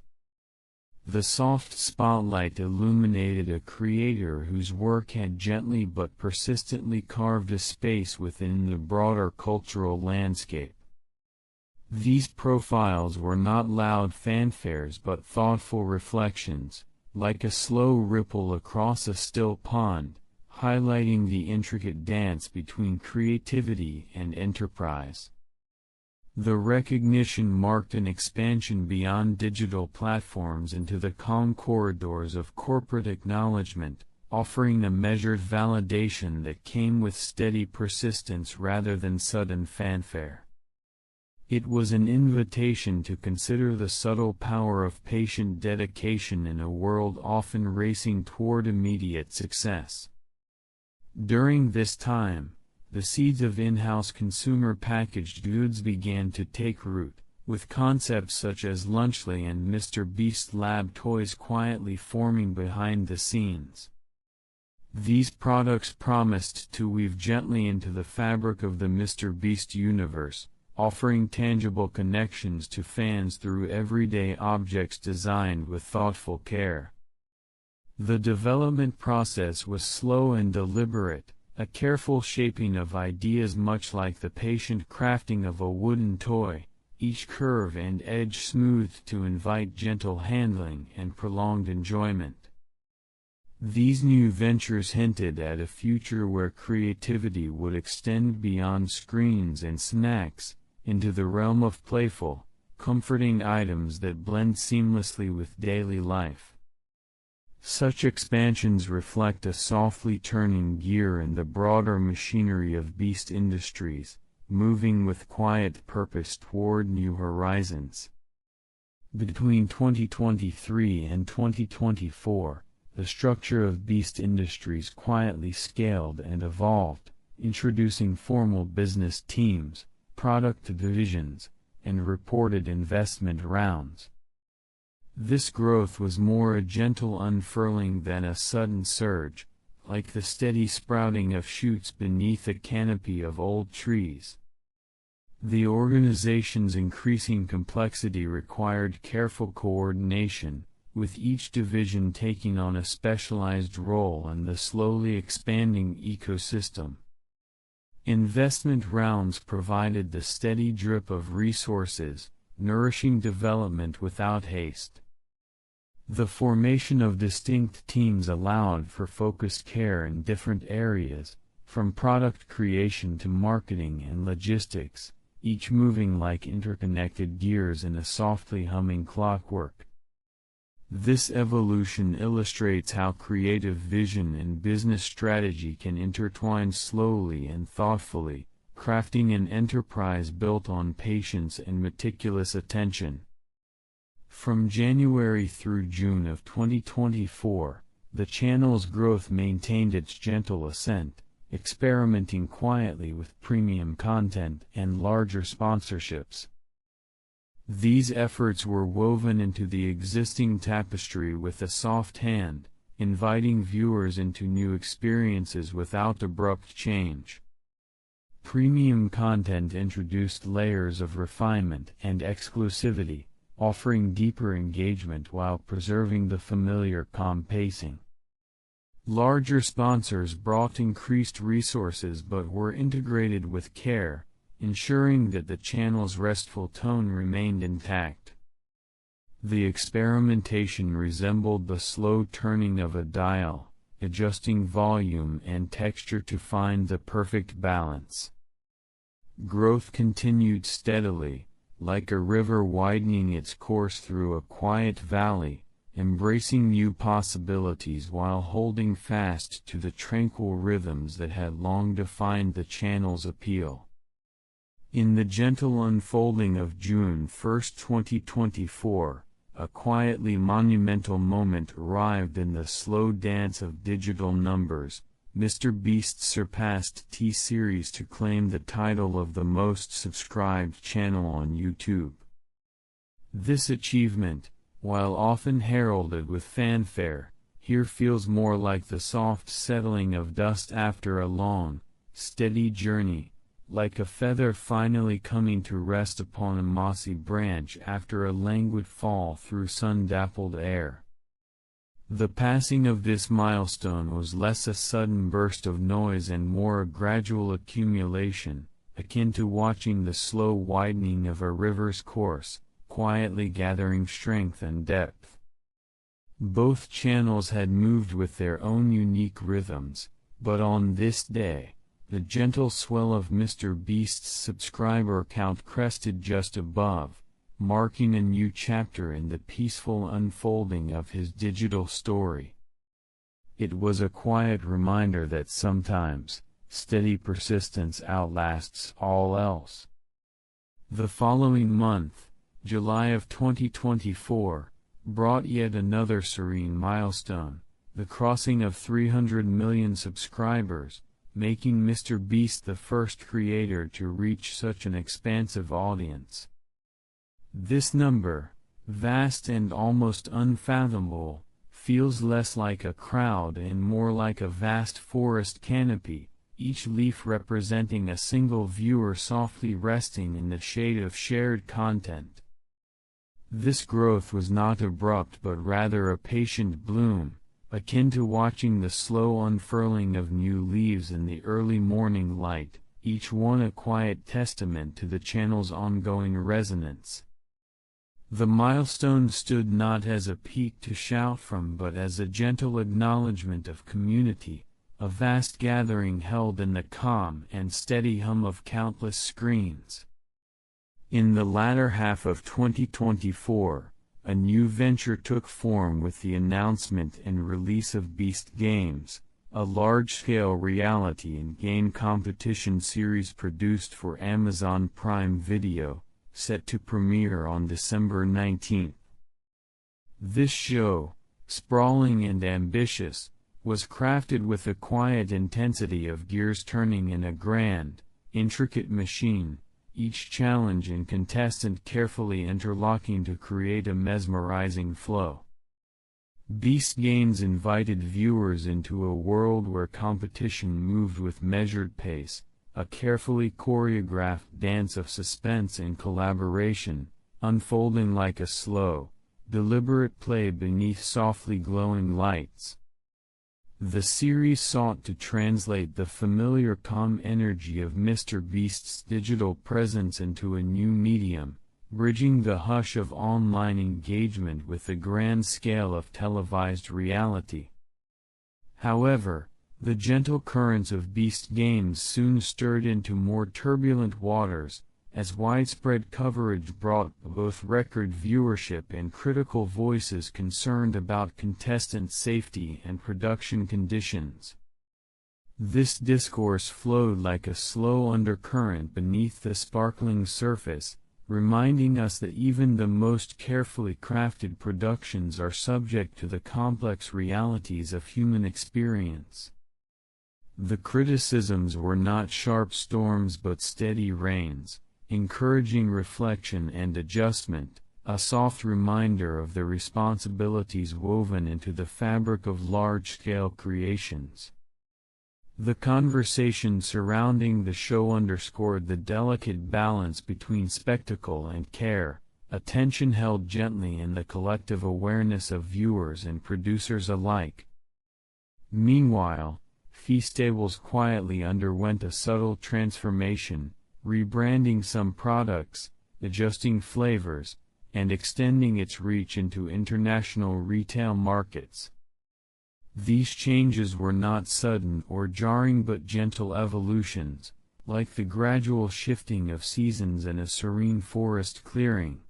The soft spotlight illuminated a creator whose work had gently but persistently carved a space within the broader cultural landscape. These profiles were not loud fanfares but thoughtful reflections, like a slow ripple across a still pond, highlighting the intricate dance between creativity and enterprise. The recognition marked an expansion beyond digital platforms into the calm corridors of corporate acknowledgement, offering a measured validation that came with steady persistence rather than sudden fanfare. It was an invitation to consider the subtle power of patient dedication in a world often racing toward immediate success. During this time, the seeds of in-house consumer packaged goods began to take root, with concepts such as Lunchly and MrBeast Lab toys quietly forming behind the scenes. These products promised to weave gently into the fabric of the MrBeast universe, offering tangible connections to fans through everyday objects designed with thoughtful care. The development process was slow and deliberate, a careful shaping of ideas much like the patient crafting of a wooden toy, each curve and edge smoothed to invite gentle handling and prolonged enjoyment. These new ventures hinted at a future where creativity would extend beyond screens and snacks, into the realm of playful, comforting items that blend seamlessly with daily life. Such expansions reflect a softly turning gear in the broader machinery of Beast Industries, moving with quiet purpose toward new horizons. Between 2023 and 2024, the structure of Beast Industries quietly scaled and evolved, introducing formal business teams, product divisions, and reported investment rounds. This growth was more a gentle unfurling than a sudden surge, like the steady sprouting of shoots beneath a canopy of old trees. The organization's increasing complexity required careful coordination, with each division taking on a specialized role in the slowly expanding ecosystem. Investment rounds provided the steady drip of resources, nourishing development without haste. The formation of distinct teams allowed for focused care in different areas, from product creation to marketing and logistics, each moving like interconnected gears in a softly humming clockwork. This evolution illustrates how creative vision and business strategy can intertwine slowly and thoughtfully, crafting an enterprise built on patience and meticulous attention. From January through June of 2024, the channel's growth maintained its gentle ascent, experimenting quietly with premium content and larger sponsorships. These efforts were woven into the existing tapestry with a soft hand, inviting viewers into new experiences without abrupt change. Premium content introduced layers of refinement and exclusivity, offering deeper engagement while preserving the familiar calm pacing. Larger sponsors brought increased resources but were integrated with care, ensuring that the channel's restful tone remained intact. The experimentation resembled the slow turning of a dial, adjusting volume and texture to find the perfect balance. Growth continued steadily, like a river widening its course through a quiet valley, embracing new possibilities while holding fast to the tranquil rhythms that had long defined the channel's appeal. In the gentle unfolding of June 1, 2024, a quietly monumental moment arrived in the slow dance of digital numbers, MrBeast surpassed T-Series to claim the title of the most subscribed channel on YouTube. This achievement, while often heralded with fanfare, here feels more like the soft settling of dust after a long, steady journey, like a feather finally coming to rest upon a mossy branch after a languid fall through sun-dappled air. The passing of this milestone was less a sudden burst of noise and more a gradual accumulation, akin to watching the slow widening of a river's course, quietly gathering strength and depth. Both channels had moved with their own unique rhythms, but on this day, the gentle swell of MrBeast's subscriber count crested just above, marking a new chapter in the peaceful unfolding of his digital story. It was a quiet reminder that sometimes, steady persistence outlasts all else. The following month, July of 2024, brought yet another serene milestone, the crossing of 300 million subscribers, making MrBeast the first creator to reach such an expansive audience. This number, vast and almost unfathomable, feels less like a crowd and more like a vast forest canopy, each leaf representing a single viewer softly resting in the shade of shared content. This growth was not abrupt but rather a patient bloom, akin to watching the slow unfurling of new leaves in the early morning light, each one a quiet testament to the channel's ongoing resonance. The milestone stood not as a peak to shout from but as a gentle acknowledgement of community, a vast gathering held in the calm and steady hum of countless screens. In the latter half of 2024, a new venture took form with the announcement and release of Beast Games, a large-scale reality and game competition series produced for Amazon Prime Video, set to premiere on December 19. This show, sprawling and ambitious, was crafted with the quiet intensity of gears turning in a grand, intricate machine, each challenge and contestant carefully interlocking to create a mesmerizing flow. Beast Games invited viewers into a world where competition moved with measured pace, a carefully choreographed dance of suspense and collaboration, unfolding like a slow, deliberate play beneath softly glowing lights. The series sought to translate the familiar calm energy of MrBeast's digital presence into a new medium, bridging the hush of online engagement with the grand scale of televised reality. However, the gentle currents of Beast Games soon stirred into more turbulent waters, as widespread coverage brought both record viewership and critical voices concerned about contestant safety and production conditions. This discourse flowed like a slow undercurrent beneath the sparkling surface, reminding us that even the most carefully crafted productions are subject to the complex realities of human experience. The criticisms were not sharp storms but steady rains, encouraging reflection and adjustment, a soft reminder of the responsibilities woven into the fabric of large-scale creations. The conversation surrounding the show underscored the delicate balance between spectacle and care, a tension held gently in the collective awareness of viewers and producers alike. Meanwhile, Feastables quietly underwent a subtle transformation, rebranding some products, adjusting flavors, and extending its reach into international retail markets. These changes were not sudden or jarring but gentle evolutions, like the gradual shifting of seasons in a serene forest clearing.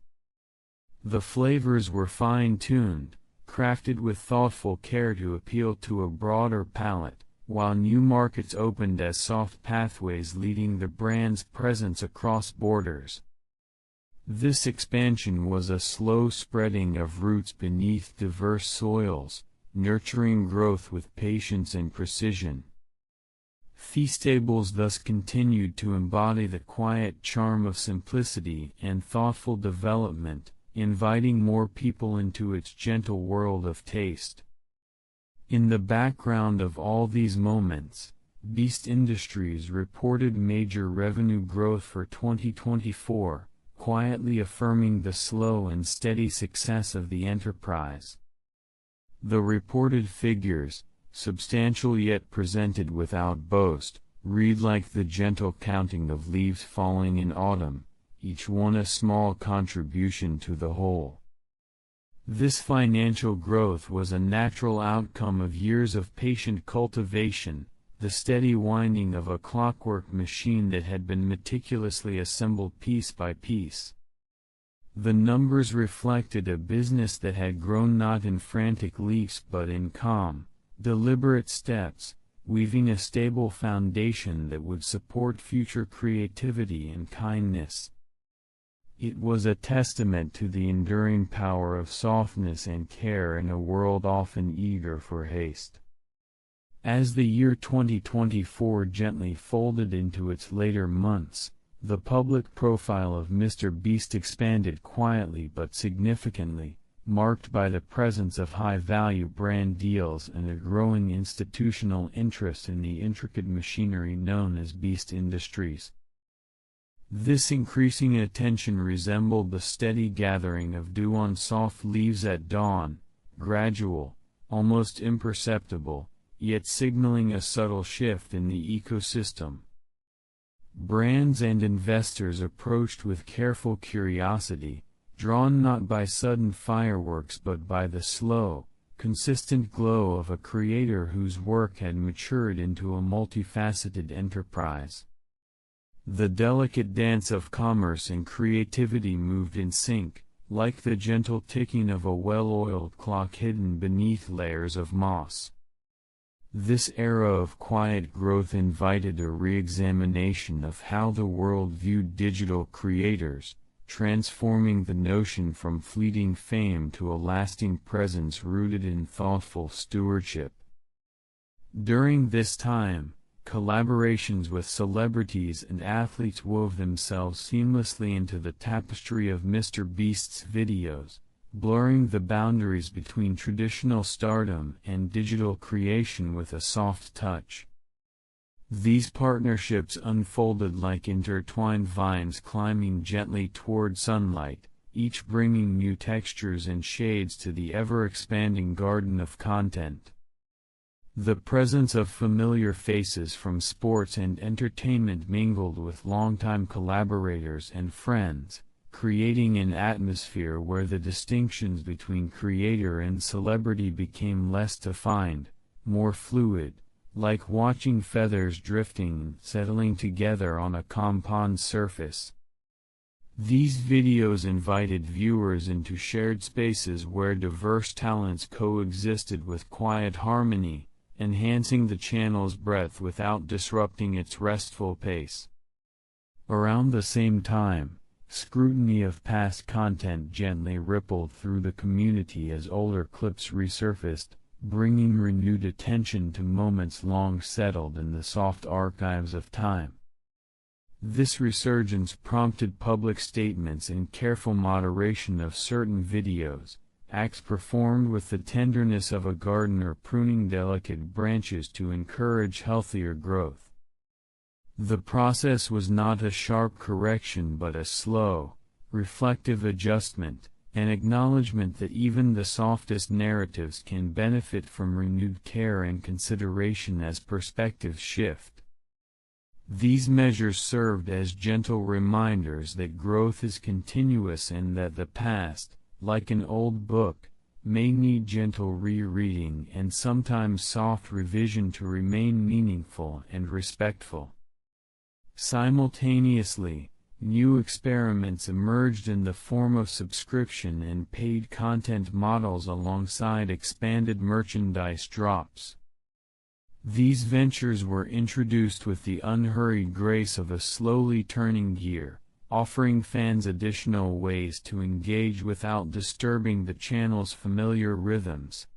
The flavors were fine-tuned, crafted with thoughtful care to appeal to a broader palate, while new markets opened as soft pathways leading the brand's presence across borders. This expansion was a slow spreading of roots beneath diverse soils, nurturing growth with patience and precision. Feastables thus continued to embody the quiet charm of simplicity and thoughtful development, inviting more people into its gentle world of taste. In the background of all these moments, Beast Industries reported major revenue growth for 2024, quietly affirming the slow and steady success of the enterprise. The reported figures, substantial yet presented without boast, read like the gentle counting of leaves falling in autumn, each one a small contribution to the whole. This financial growth was a natural outcome of years of patient cultivation, the steady winding of a clockwork machine that had been meticulously assembled piece by piece. The numbers reflected a business that had grown not in frantic leaps but in calm, deliberate steps, weaving a stable foundation that would support future creativity and kindness. It was a testament to the enduring power of softness and care in a world often eager for haste. As the year 2024 gently folded into its later months, the public profile of MrBeast expanded quietly but significantly, marked by the presence of high-value brand deals and a growing institutional interest in the intricate machinery known as Beast Industries. This increasing attention resembled the steady gathering of dew on soft leaves at dawn, gradual, almost imperceptible, yet signaling a subtle shift in the ecosystem. Brands and investors approached with careful curiosity, drawn not by sudden fireworks but by the slow, consistent glow of a creator whose work had matured into a multifaceted enterprise. The delicate dance of commerce and creativity moved in sync, like the gentle ticking of a well-oiled clock hidden beneath layers of moss. This era of quiet growth invited a re-examination of how the world viewed digital creators, transforming the notion from fleeting fame to a lasting presence rooted in thoughtful stewardship. During this time, collaborations with celebrities and athletes wove themselves seamlessly into the tapestry of MrBeast's videos, blurring the boundaries between traditional stardom and digital creation with a soft touch. These partnerships unfolded like intertwined vines climbing gently toward sunlight, each bringing new textures and shades to the ever-expanding garden of content. The presence of familiar faces from sports and entertainment mingled with longtime collaborators and friends, creating an atmosphere where the distinctions between creator and celebrity became less defined, more fluid, like watching feathers drifting and settling together on a compound surface. These videos invited viewers into shared spaces where diverse talents coexisted with quiet harmony, enhancing the channel's breadth without disrupting its restful pace. Around the same time, scrutiny of past content gently rippled through the community as older clips resurfaced, bringing renewed attention to moments long settled in the soft archives of time. This resurgence prompted public statements and careful moderation of certain videos, acts performed with the tenderness of a gardener pruning delicate branches to encourage healthier growth. The process was not a sharp correction but a slow, reflective adjustment, an acknowledgement that even the softest narratives can benefit from renewed care and consideration as perspectives shift. These measures served as gentle reminders that growth is continuous and that the past, like an old book, may need gentle rereading and sometimes soft revision to remain meaningful and respectful. Simultaneously, new experiments emerged in the form of subscription and paid content models alongside expanded merchandise drops. These ventures were introduced with the unhurried grace of a slowly turning gear, offering fans additional ways to engage without disturbing the channel's familiar rhythms.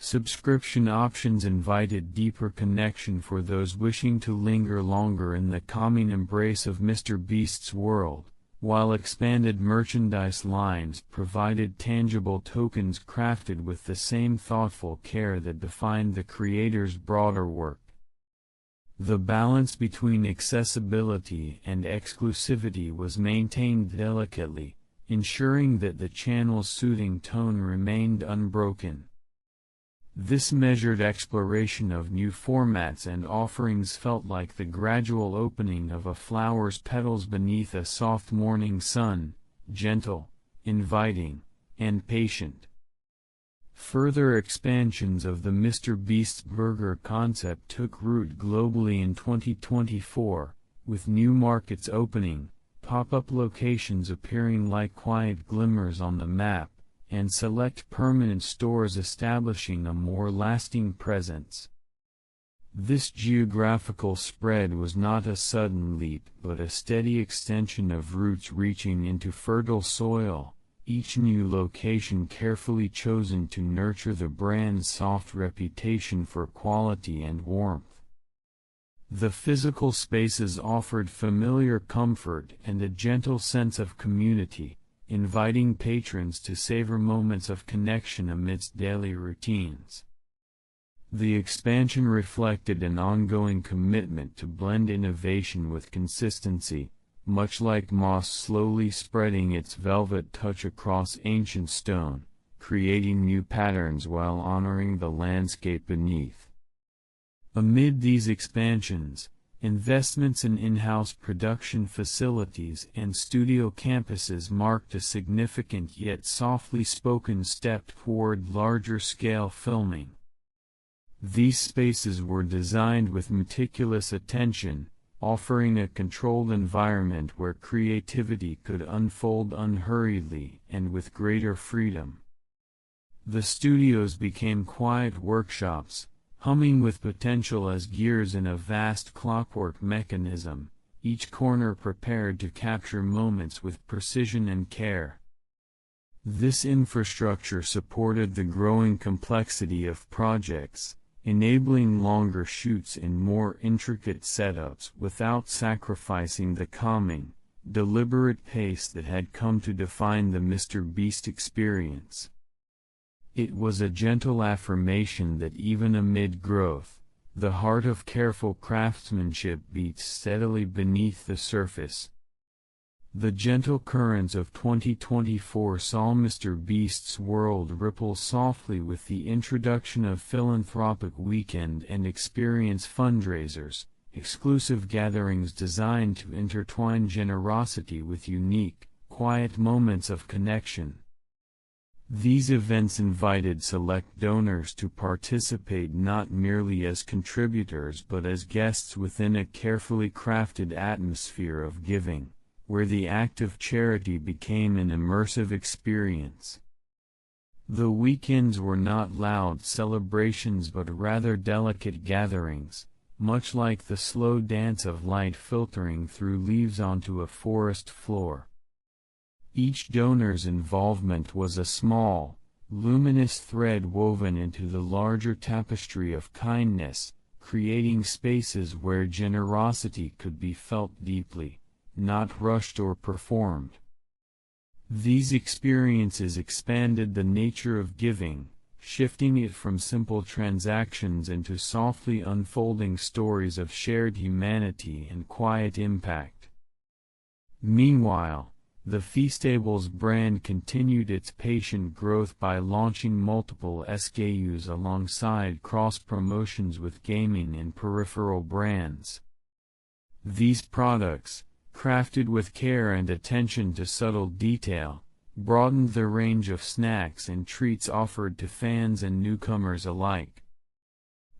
Subscription options invited deeper connection for those wishing to linger longer in the calming embrace of MrBeast's world, while expanded merchandise lines provided tangible tokens crafted with the same thoughtful care that defined the creator's broader work. The balance between accessibility and exclusivity was maintained delicately, ensuring that the channel's soothing tone remained unbroken. This measured exploration of new formats and offerings felt like the gradual opening of a flower's petals beneath a soft morning sun, gentle, inviting, and patient. Further expansions of the MrBeast burger concept took root globally in 2024, with new markets opening, pop-up locations appearing like quiet glimmers on the map, and select permanent stores establishing a more lasting presence. This geographical spread was not a sudden leap but a steady extension of roots reaching into fertile soil, each new location carefully chosen to nurture the brand's soft reputation for quality and warmth. The physical spaces offered familiar comfort and a gentle sense of community, inviting patrons to savor moments of connection amidst daily routines. The expansion reflected an ongoing commitment to blend innovation with consistency, much like moss slowly spreading its velvet touch across ancient stone, creating new patterns while honoring the landscape beneath. Amid these expansions, investments in in-house production facilities and studio campuses marked a significant yet softly spoken step toward larger-scale filming. These spaces were designed with meticulous attention, offering a controlled environment where creativity could unfold unhurriedly and with greater freedom. The studios became quiet workshops, humming with potential as gears in a vast clockwork mechanism, each corner prepared to capture moments with precision and care. This infrastructure supported the growing complexity of projects, enabling longer shoots and more intricate setups without sacrificing the calming, deliberate pace that had come to define the MrBeast experience. It was a gentle affirmation that even amid growth, the heart of careful craftsmanship beats steadily beneath the surface. The gentle currents of 2024 saw MrBeast's world ripple softly with the introduction of philanthropic weekend and experience fundraisers, exclusive gatherings designed to intertwine generosity with unique, quiet moments of connection. These events invited select donors to participate not merely as contributors but as guests within a carefully crafted atmosphere of giving, where the act of charity became an immersive experience. The weekends were not loud celebrations but rather delicate gatherings, much like the slow dance of light filtering through leaves onto a forest floor. Each donor's involvement was a small, luminous thread woven into the larger tapestry of kindness, creating spaces where generosity could be felt deeply, not rushed or performed. These experiences expanded the nature of giving, shifting it from simple transactions into softly unfolding stories of shared humanity and quiet impact. Meanwhile, the Feastables brand continued its patient growth by launching multiple SKUs alongside cross-promotions with gaming and peripheral brands. These products, crafted with care and attention to subtle detail, broadened the range of snacks and treats offered to fans and newcomers alike.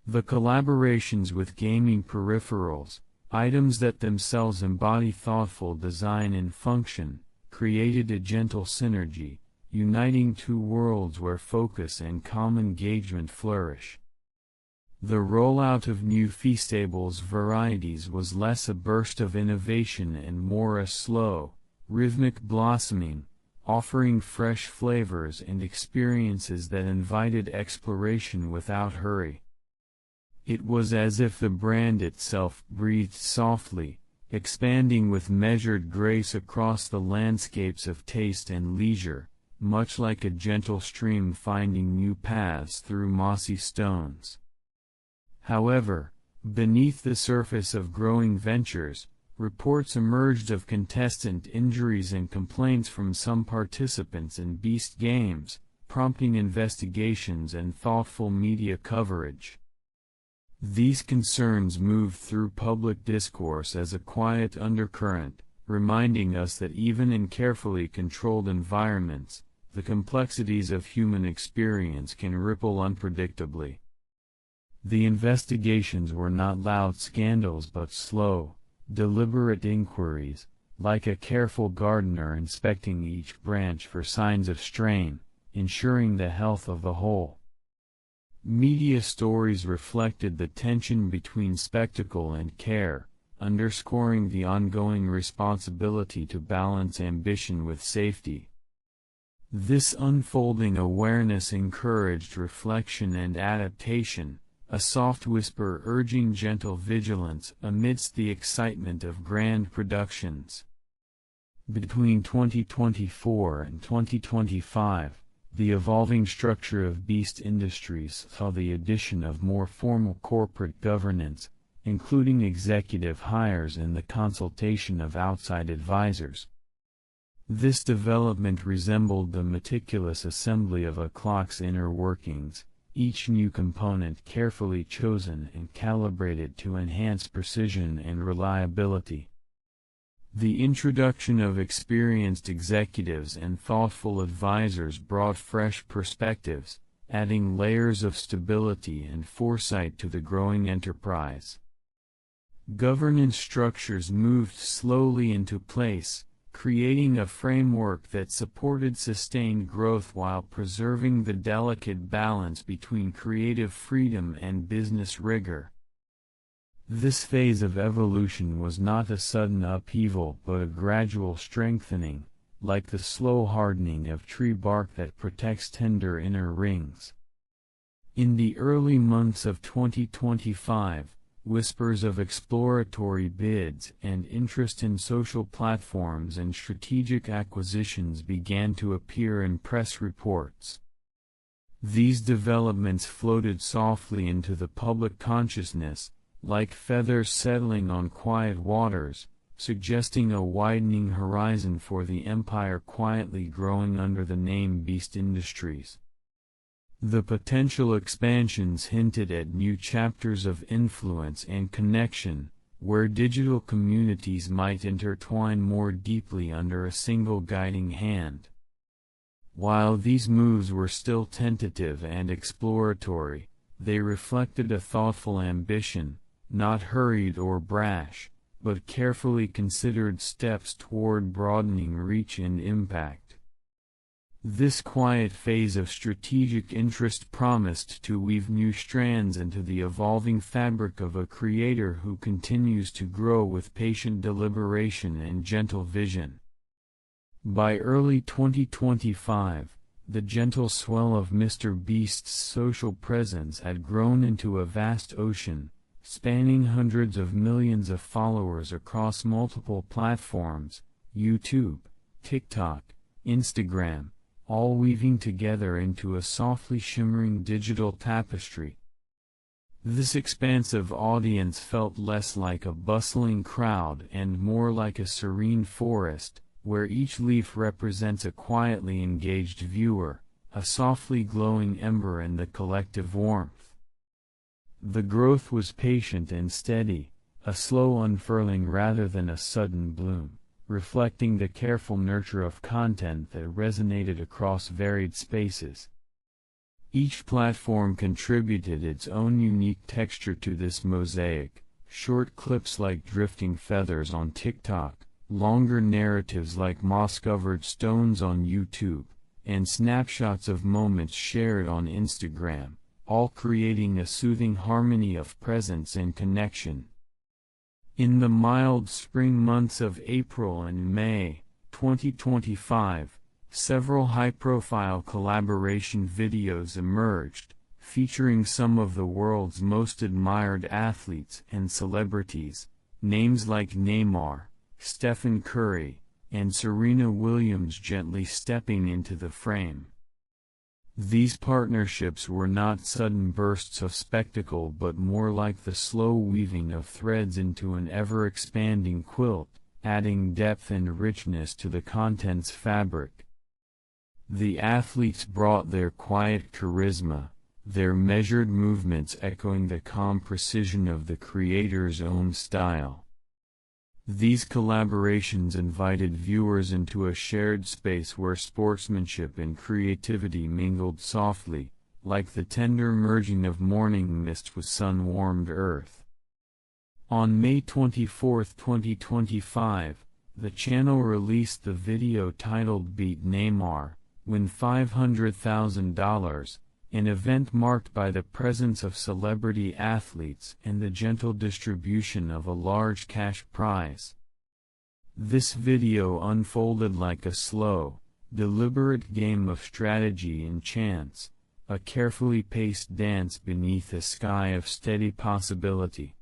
The collaborations with gaming peripherals, items that themselves embody thoughtful design and function, created a gentle synergy, uniting two worlds where focus and calm engagement flourish. The rollout of new Feastables varieties was less a burst of innovation and more a slow, rhythmic blossoming, offering fresh flavors and experiences that invited exploration without hurry. It was as if the brand itself breathed softly, expanding with measured grace across the landscapes of taste and leisure, much like a gentle stream finding new paths through mossy stones. However, beneath the surface of growing ventures, reports emerged of contestant injuries and complaints from some participants in Beast games, prompting investigations and thoughtful media coverage. These concerns moved through public discourse as a quiet undercurrent, reminding us that even in carefully controlled environments, the complexities of human experience can ripple unpredictably. The investigations were not loud scandals but slow, deliberate inquiries, like a careful gardener inspecting each branch for signs of strain, ensuring the health of the whole. Media stories reflected the tension between spectacle and care, underscoring the ongoing responsibility to balance ambition with safety. This unfolding awareness encouraged reflection and adaptation, a soft whisper urging gentle vigilance amidst the excitement of grand productions. Between 2024 and 2025, the evolving structure of Beast Industries saw the addition of more formal corporate governance, including executive hires and the consultation of outside advisors. This development resembled the meticulous assembly of a clock's inner workings, each new component carefully chosen and calibrated to enhance precision and reliability. The introduction of experienced executives and thoughtful advisors brought fresh perspectives, adding layers of stability and foresight to the growing enterprise. Governance structures moved slowly into place, creating a framework that supported sustained growth while preserving the delicate balance between creative freedom and business rigor. This phase of evolution was not a sudden upheaval but a gradual strengthening, like the slow hardening of tree bark that protects tender inner rings. In the early months of 2025, whispers of exploratory bids and interest in social platforms and strategic acquisitions began to appear in press reports. These developments floated softly into the public consciousness, like feathers settling on quiet waters, suggesting a widening horizon for the empire quietly growing under the name Beast Industries. The potential expansions hinted at new chapters of influence and connection, where digital communities might intertwine more deeply under a single guiding hand. While these moves were still tentative and exploratory, they reflected a thoughtful ambition, not hurried or brash, but carefully considered steps toward broadening reach and impact. This quiet phase of strategic interest promised to weave new strands into the evolving fabric of a creator who continues to grow with patient deliberation and gentle vision. By early 2025, the gentle swell of MrBeast's social presence had grown into a vast ocean, spanning hundreds of millions of followers across multiple platforms, YouTube, TikTok, Instagram, all weaving together into a softly shimmering digital tapestry. This expansive audience felt less like a bustling crowd and more like a serene forest, where each leaf represents a quietly engaged viewer, a softly glowing ember in the collective warmth. The growth was patient and steady, a slow unfurling rather than a sudden bloom, reflecting the careful nurture of content that resonated across varied spaces. Each platform contributed its own unique texture to this mosaic, short clips like drifting feathers on TikTok, longer narratives like moss-covered stones on YouTube, and snapshots of moments shared on Instagram, all creating a soothing harmony of presence and connection. In the mild spring months of April and May 2025, several high-profile collaboration videos emerged, featuring some of the world's most admired athletes and celebrities, names like Neymar, Stephen Curry, and Serena Williams gently stepping into the frame. These partnerships were not sudden bursts of spectacle but more like the slow weaving of threads into an ever-expanding quilt, adding depth and richness to the content's fabric. The athletes brought their quiet charisma, their measured movements echoing the calm precision of the creator's own style. These collaborations invited viewers into a shared space where sportsmanship and creativity mingled softly, like the tender merging of morning mist with sun-warmed earth. On May 24, 2025, the channel released the video titled "Beat Neymar, Win $500,000, an event marked by the presence of celebrity athletes and the gentle distribution of a large cash prize. This video unfolded like a slow, deliberate game of strategy and chance, a carefully paced dance beneath a sky of steady possibility.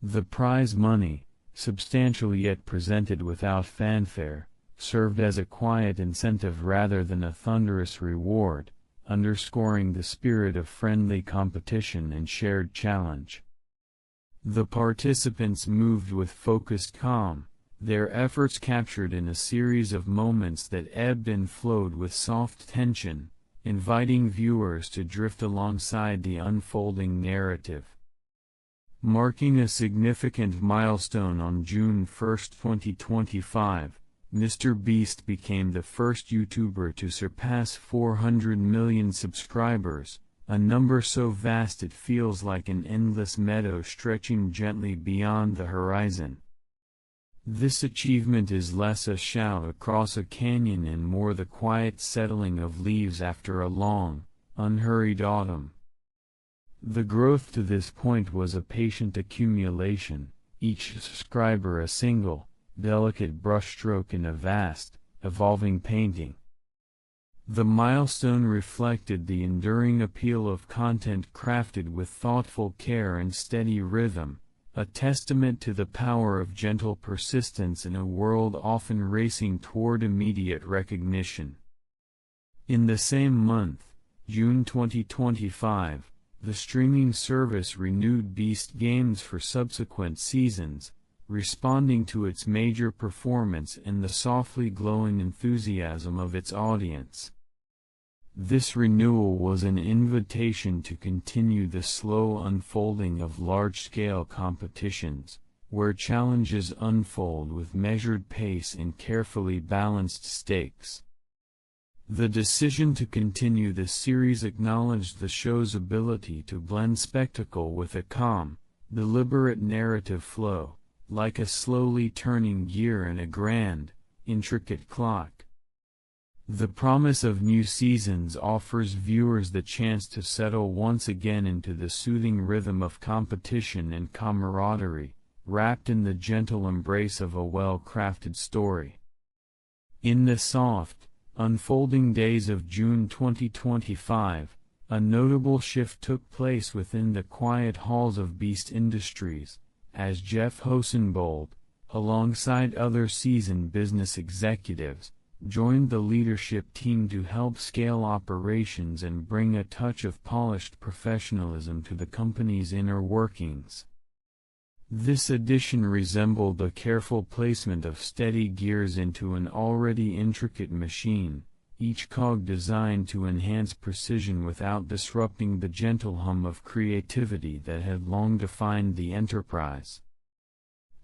The prize money, substantial yet presented without fanfare, served as a quiet incentive rather than a thunderous reward, underscoring the spirit of friendly competition and shared challenge. The participants moved with focused calm, their efforts captured in a series of moments that ebbed and flowed with soft tension, inviting viewers to drift alongside the unfolding narrative. Marking a significant milestone on June 1, 2025, MrBeast became the first YouTuber to surpass 400 million subscribers, a number so vast it feels like an endless meadow stretching gently beyond the horizon. This achievement is less a shout across a canyon and more the quiet settling of leaves after a long, unhurried autumn. The growth to this point was a patient accumulation, each subscriber a single, delicate brushstroke in a vast, evolving painting. The milestone reflected the enduring appeal of content crafted with thoughtful care and steady rhythm, a testament to the power of gentle persistence in a world often racing toward immediate recognition. In the same month, June 2025, the streaming service renewed Beast Games for subsequent seasons, responding to its major performance and the softly glowing enthusiasm of its audience. This renewal was an invitation to continue the slow unfolding of large-scale competitions, where challenges unfold with measured pace and carefully balanced stakes. The decision to continue this series acknowledged the show's ability to blend spectacle with a calm, deliberate narrative flow, like a slowly turning gear in a grand, intricate clock. The promise of new seasons offers viewers the chance to settle once again into the soothing rhythm of competition and camaraderie, wrapped in the gentle embrace of a well-crafted story. In the soft, unfolding days of June 2025, a notable shift took place within the quiet halls of Beast Industries, as Jeff Hosenbold, alongside other seasoned business executives, joined the leadership team to help scale operations and bring a touch of polished professionalism to the company's inner workings. This addition resembled a careful placement of steady gears into an already intricate machine, each cog designed to enhance precision without disrupting the gentle hum of creativity that had long defined the enterprise.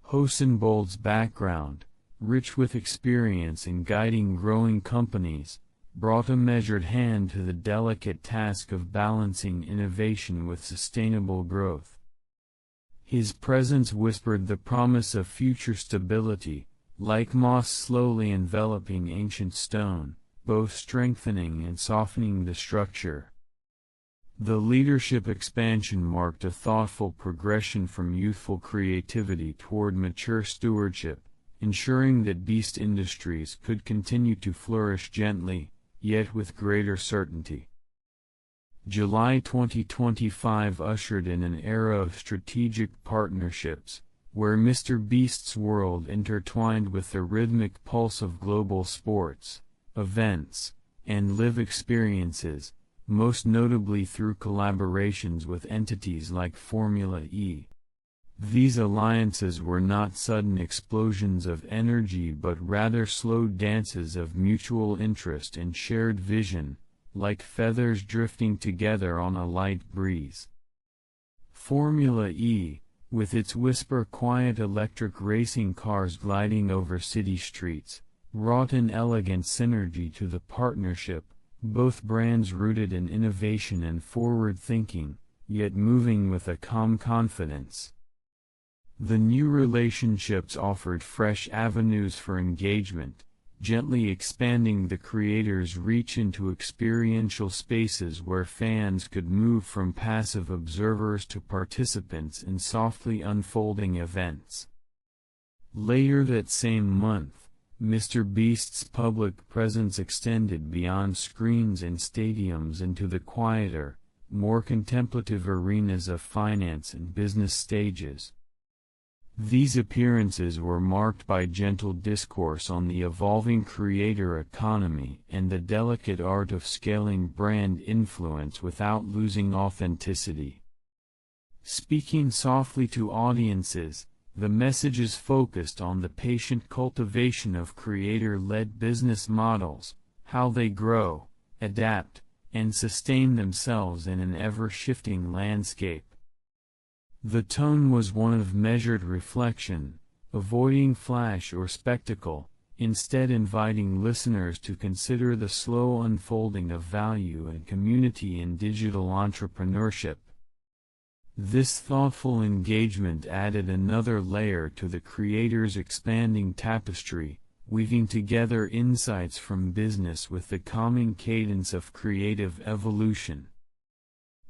Hosenbold's background, rich with experience in guiding growing companies, brought a measured hand to the delicate task of balancing innovation with sustainable growth. His presence whispered the promise of future stability, like moss slowly enveloping ancient stone, both strengthening and softening the structure. The leadership expansion marked a thoughtful progression from youthful creativity toward mature stewardship, ensuring that Beast Industries could continue to flourish gently, yet with greater certainty. July 2025 ushered in an era of strategic partnerships, where MrBeast's world intertwined with the rhythmic pulse of global sports, events, and live experiences, most notably through collaborations with entities like Formula E. These alliances were not sudden explosions of energy but rather slow dances of mutual interest and shared vision, like feathers drifting together on a light breeze. Formula E, with its whisper-quiet electric racing cars gliding over city streets, brought an elegant synergy to the partnership, both brands rooted in innovation and forward-thinking, yet moving with a calm confidence. The new relationships offered fresh avenues for engagement, gently expanding the creator's reach into experiential spaces where fans could move from passive observers to participants in softly unfolding events. Later that same month, MrBeast's public presence extended beyond screens and stadiums into the quieter, more contemplative arenas of finance and business stages. These appearances were marked by gentle discourse on the evolving creator economy and the delicate art of scaling brand influence without losing authenticity. Speaking softly to audiences, the messages focused on the patient cultivation of creator-led business models, how they grow, adapt, and sustain themselves in an ever-shifting landscape. The tone was one of measured reflection, avoiding flash or spectacle, instead inviting listeners to consider the slow unfolding of value and community in digital entrepreneurship. This thoughtful engagement added another layer to the creator's expanding tapestry, weaving together insights from business with the calming cadence of creative evolution.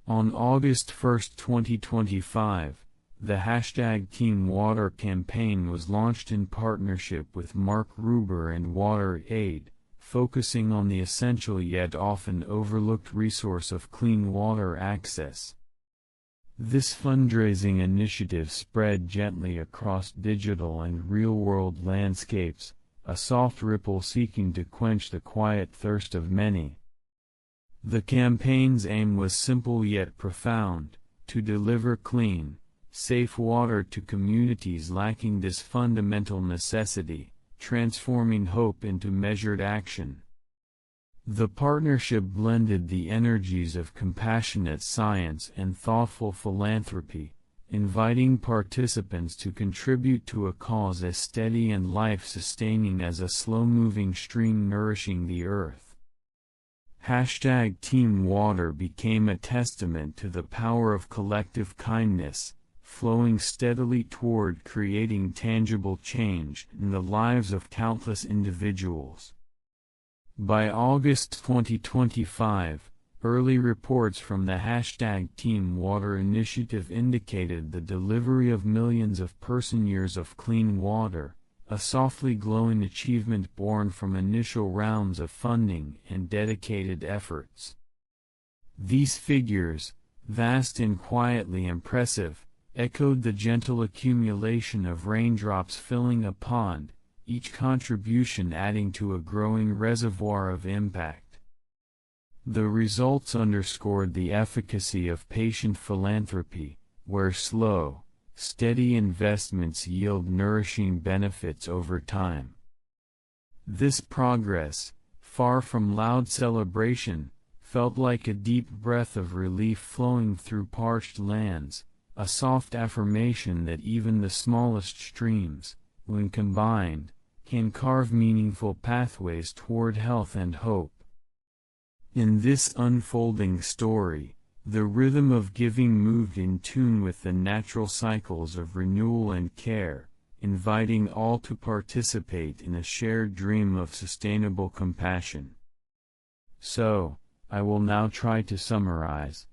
On August 1, 2025, the #TeamWater campaign was launched in partnership with Mark Ruber and WaterAid, focusing on the essential yet often overlooked resource of clean water access. This fundraising initiative spread gently across digital and real-world landscapes, a soft ripple seeking to quench the quiet thirst of many. The campaign's aim was simple yet profound: to deliver clean, safe water to communities lacking this fundamental necessity, transforming hope into measured action. The partnership blended the energies of compassionate science and thoughtful philanthropy, inviting participants to contribute to a cause as steady and life-sustaining as a slow-moving stream nourishing the earth. #TeamWater became a testament to the power of collective kindness, flowing steadily toward creating tangible change in the lives of countless individuals. By August 2025, early reports from the #TeamWater initiative indicated the delivery of millions of person-years of clean water, a softly glowing achievement born from initial rounds of funding and dedicated efforts. These figures, vast and quietly impressive, echoed the gentle accumulation of raindrops filling a pond, each contribution adding to a growing reservoir of impact. The results underscored the efficacy of patient philanthropy, where slow, steady investments yield nourishing benefits over time. This progress, far from loud celebration, felt like a deep breath of relief flowing through parched lands, a soft affirmation that even the smallest streams, when combined, can carve meaningful pathways toward health and hope. In this unfolding story, the rhythm of giving moved in tune with the natural cycles of renewal and care, inviting all to participate in a shared dream of sustainable compassion. So, I will now try to summarize.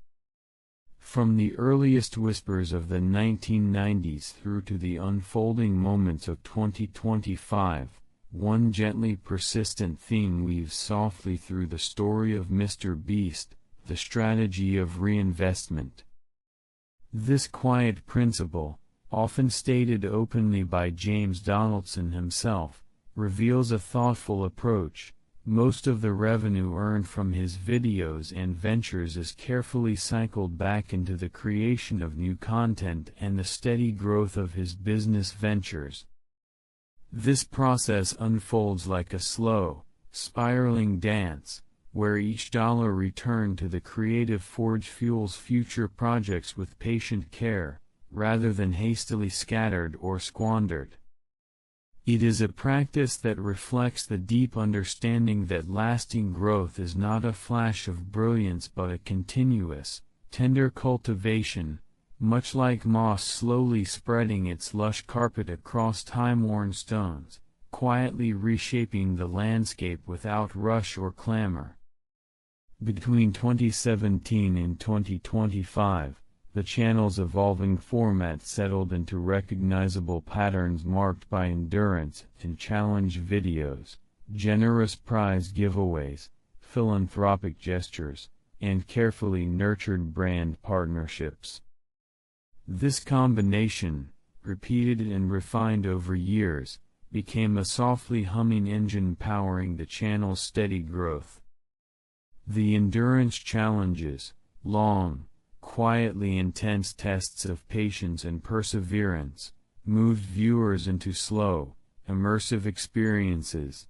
From the earliest whispers of the 1990s through to the unfolding moments of 2025, one gently persistent theme weaves softly through the story of MrBeast, the strategy of reinvestment. This quiet principle, often stated openly by James Donaldson himself, reveals a thoughtful approach. Most of the revenue earned from his videos and ventures is carefully cycled back into the creation of new content and the steady growth of his business ventures. This process unfolds like a slow, spiraling dance, where each dollar returned to the creative forge fuels future projects with patient care, rather than hastily scattered or squandered. It is a practice that reflects the deep understanding that lasting growth is not a flash of brilliance but a continuous, tender cultivation, much like moss slowly spreading its lush carpet across time-worn stones, quietly reshaping the landscape without rush or clamor. Between 2017 and 2025, the channel's evolving format settled into recognizable patterns marked by endurance and challenge videos, generous prize giveaways, philanthropic gestures, and carefully nurtured brand partnerships. This combination, repeated and refined over years, became a softly humming engine powering the channel's steady growth. The endurance challenges, long, quietly intense tests of patience and perseverance, moved viewers into slow, immersive experiences.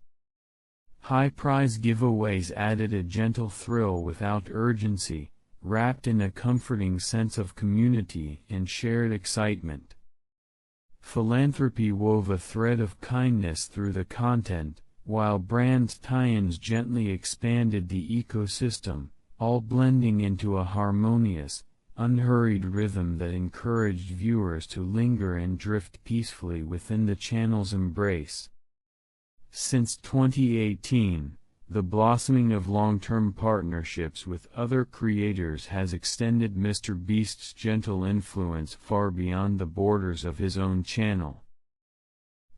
High-prize giveaways added a gentle thrill without urgency, wrapped in a comforting sense of community and shared excitement. Philanthropy wove a thread of kindness through the content, while brand tie-ins gently expanded the ecosystem, all blending into a harmonious, unhurried rhythm that encouraged viewers to linger and drift peacefully within the channel's embrace. Since 2018, the blossoming of long-term partnerships with other creators has extended MrBeast's gentle influence far beyond the borders of his own channel.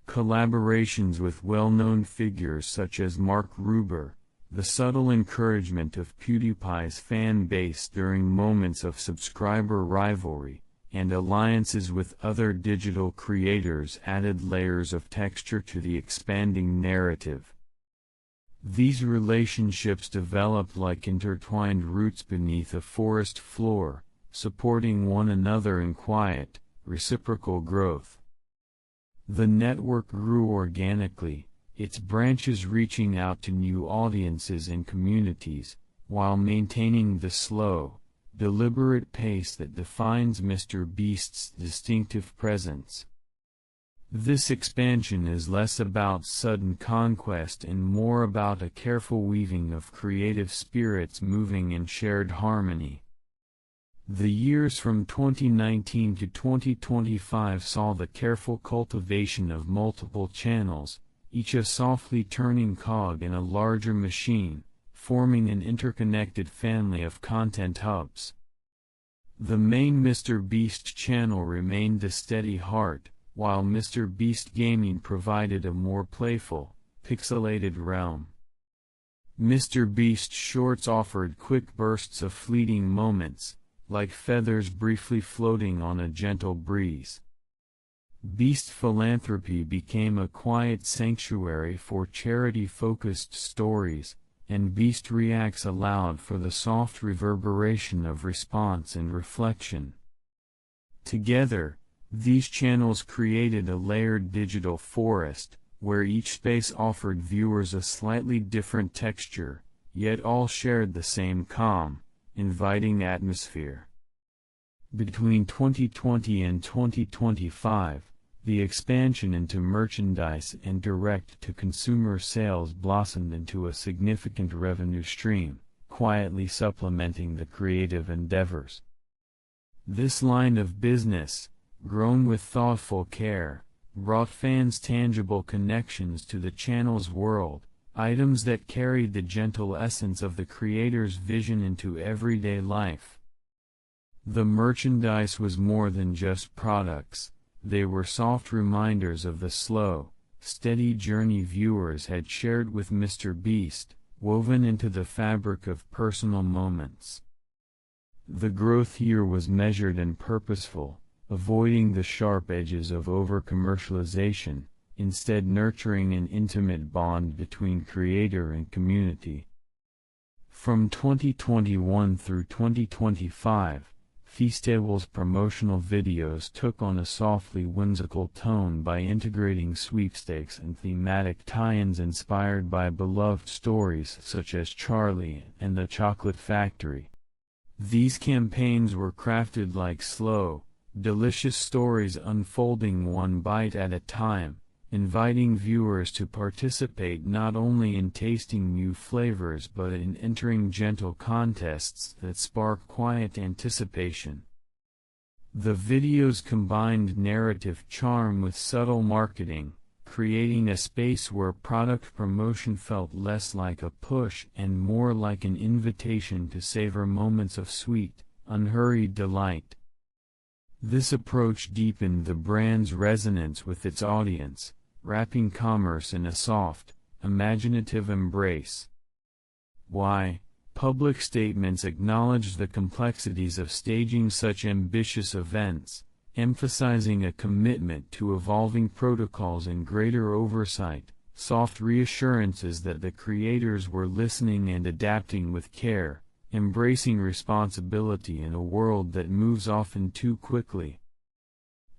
Collaborations with well-known figures such as Mark Ruber, the subtle encouragement of PewDiePie's fan base during moments of subscriber rivalry, and alliances with other digital creators added layers of texture to the expanding narrative. These relationships developed like intertwined roots beneath a forest floor, supporting one another in quiet, reciprocal growth. The network grew organically, its branches reaching out to new audiences and communities, while maintaining the slow, deliberate pace that defines MrBeast's distinctive presence. This expansion is less about sudden conquest and more about a careful weaving of creative spirits moving in shared harmony. The years from 2019 to 2025 saw the careful cultivation of multiple channels, each a softly turning cog in a larger machine, forming an interconnected family of content hubs. The main MrBeast channel remained a steady heart, while MrBeast Gaming provided a more playful, pixelated realm. MrBeast Shorts offered quick bursts of fleeting moments, like feathers briefly floating on a gentle breeze. Beast Philanthropy became a quiet sanctuary for charity-focused stories, and Beast Reacts allowed for the soft reverberation of response and reflection. Together, these channels created a layered digital forest, where each space offered viewers a slightly different texture, yet all shared the same calm, inviting atmosphere. Between 2020 and 2025, the expansion into merchandise and direct-to-consumer sales blossomed into a significant revenue stream, quietly supplementing the creative endeavors. This line of business, grown with thoughtful care, brought fans tangible connections to the channel's world, items that carried the gentle essence of the creator's vision into everyday life. The merchandise was more than just products, they were soft reminders of the slow, steady journey viewers had shared with MrBeast, woven into the fabric of personal moments. The growth here was measured and purposeful, avoiding the sharp edges of over-commercialization, instead nurturing an intimate bond between creator and community. From 2021 through 2025, Feastables' promotional videos took on a softly whimsical tone by integrating sweepstakes and thematic tie-ins inspired by beloved stories such as Charlie and the Chocolate Factory. These campaigns were crafted like slow, delicious stories unfolding one bite at a time, inviting viewers to participate not only in tasting new flavors but in entering gentle contests that spark quiet anticipation. The videos combined narrative charm with subtle marketing, creating a space where product promotion felt less like a push and more like an invitation to savor moments of sweet, unhurried delight. This approach deepened the brand's resonance with its audience, wrapping commerce in a soft, imaginative embrace. Why? Public statements acknowledged the complexities of staging such ambitious events, emphasizing a commitment to evolving protocols and greater oversight, soft reassurances that the creators were listening and adapting with care, embracing responsibility in a world that moves often too quickly.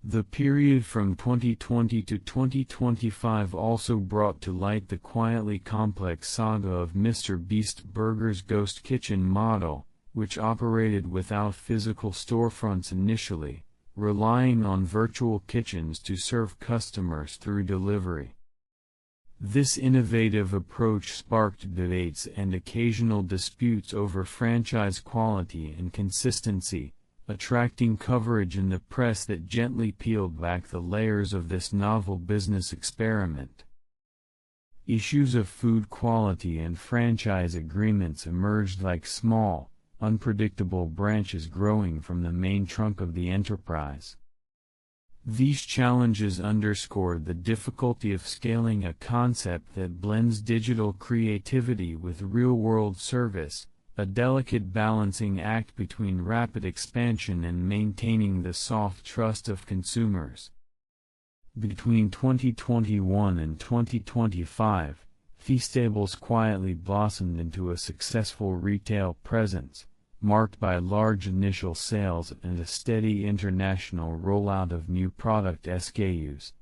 The period from 2020 to 2025 also brought to light the quietly complex saga of MrBeast Burger's ghost kitchen model, which operated without physical storefronts initially, relying on virtual kitchens to serve customers through delivery. This innovative approach sparked debates and occasional disputes over franchise quality and consistency, attracting coverage in the press that gently peeled back the layers of this novel business experiment. Issues of food quality and franchise agreements emerged like small, unpredictable branches growing from the main trunk of the enterprise. These challenges underscored the difficulty of scaling a concept that blends digital creativity with real-world service, a delicate balancing act between rapid expansion and maintaining the soft trust of consumers. Between 2021 and 2025, Feastables quietly blossomed into a successful retail presence, marked by large initial sales and a steady international rollout of new product SKUs.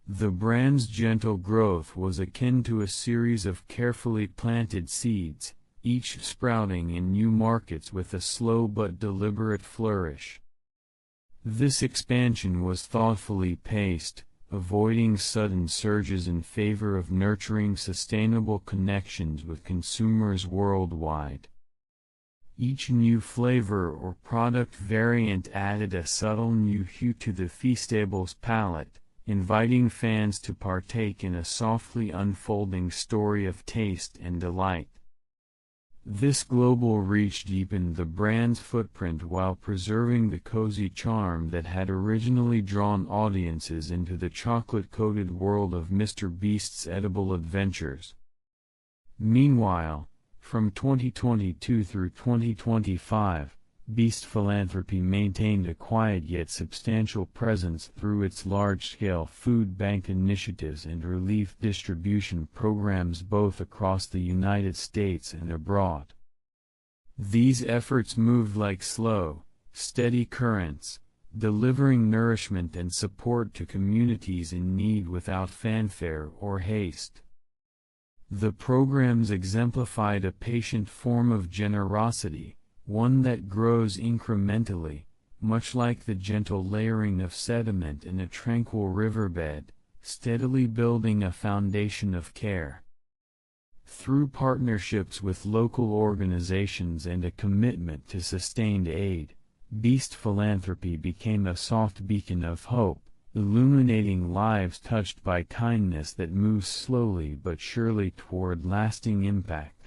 The brand's gentle growth was akin to a series of carefully planted seeds, each sprouting in new markets with a slow but deliberate flourish. This expansion was thoughtfully paced, avoiding sudden surges in favor of nurturing sustainable connections with consumers worldwide. Each new flavor or product variant added a subtle new hue to the Feastables palette, inviting fans to partake in a softly unfolding story of taste and delight. This global reach deepened the brand's footprint while preserving the cozy charm that had originally drawn audiences into the chocolate-coated world of MrBeast's edible adventures. Meanwhile, from 2022 through 2025, Beast Philanthropy maintained a quiet yet substantial presence through its large-scale food bank initiatives and relief distribution programs both across the United States and abroad. These efforts moved like slow, steady currents, delivering nourishment and support to communities in need without fanfare or haste. The programs exemplified a patient form of generosity, one that grows incrementally, much like the gentle layering of sediment in a tranquil riverbed, steadily building a foundation of care. Through partnerships with local organizations and a commitment to sustained aid, Beast Philanthropy became a soft beacon of hope, illuminating lives touched by kindness that moves slowly but surely toward lasting impact.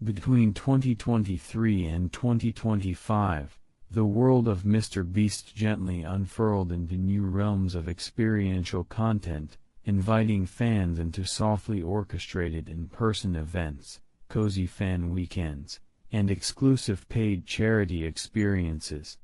Between 2023 and 2025, The world of MrBeast gently unfurled into new realms of experiential content, inviting fans into softly orchestrated in-person events, cozy fan weekends, and exclusive paid charity experiences.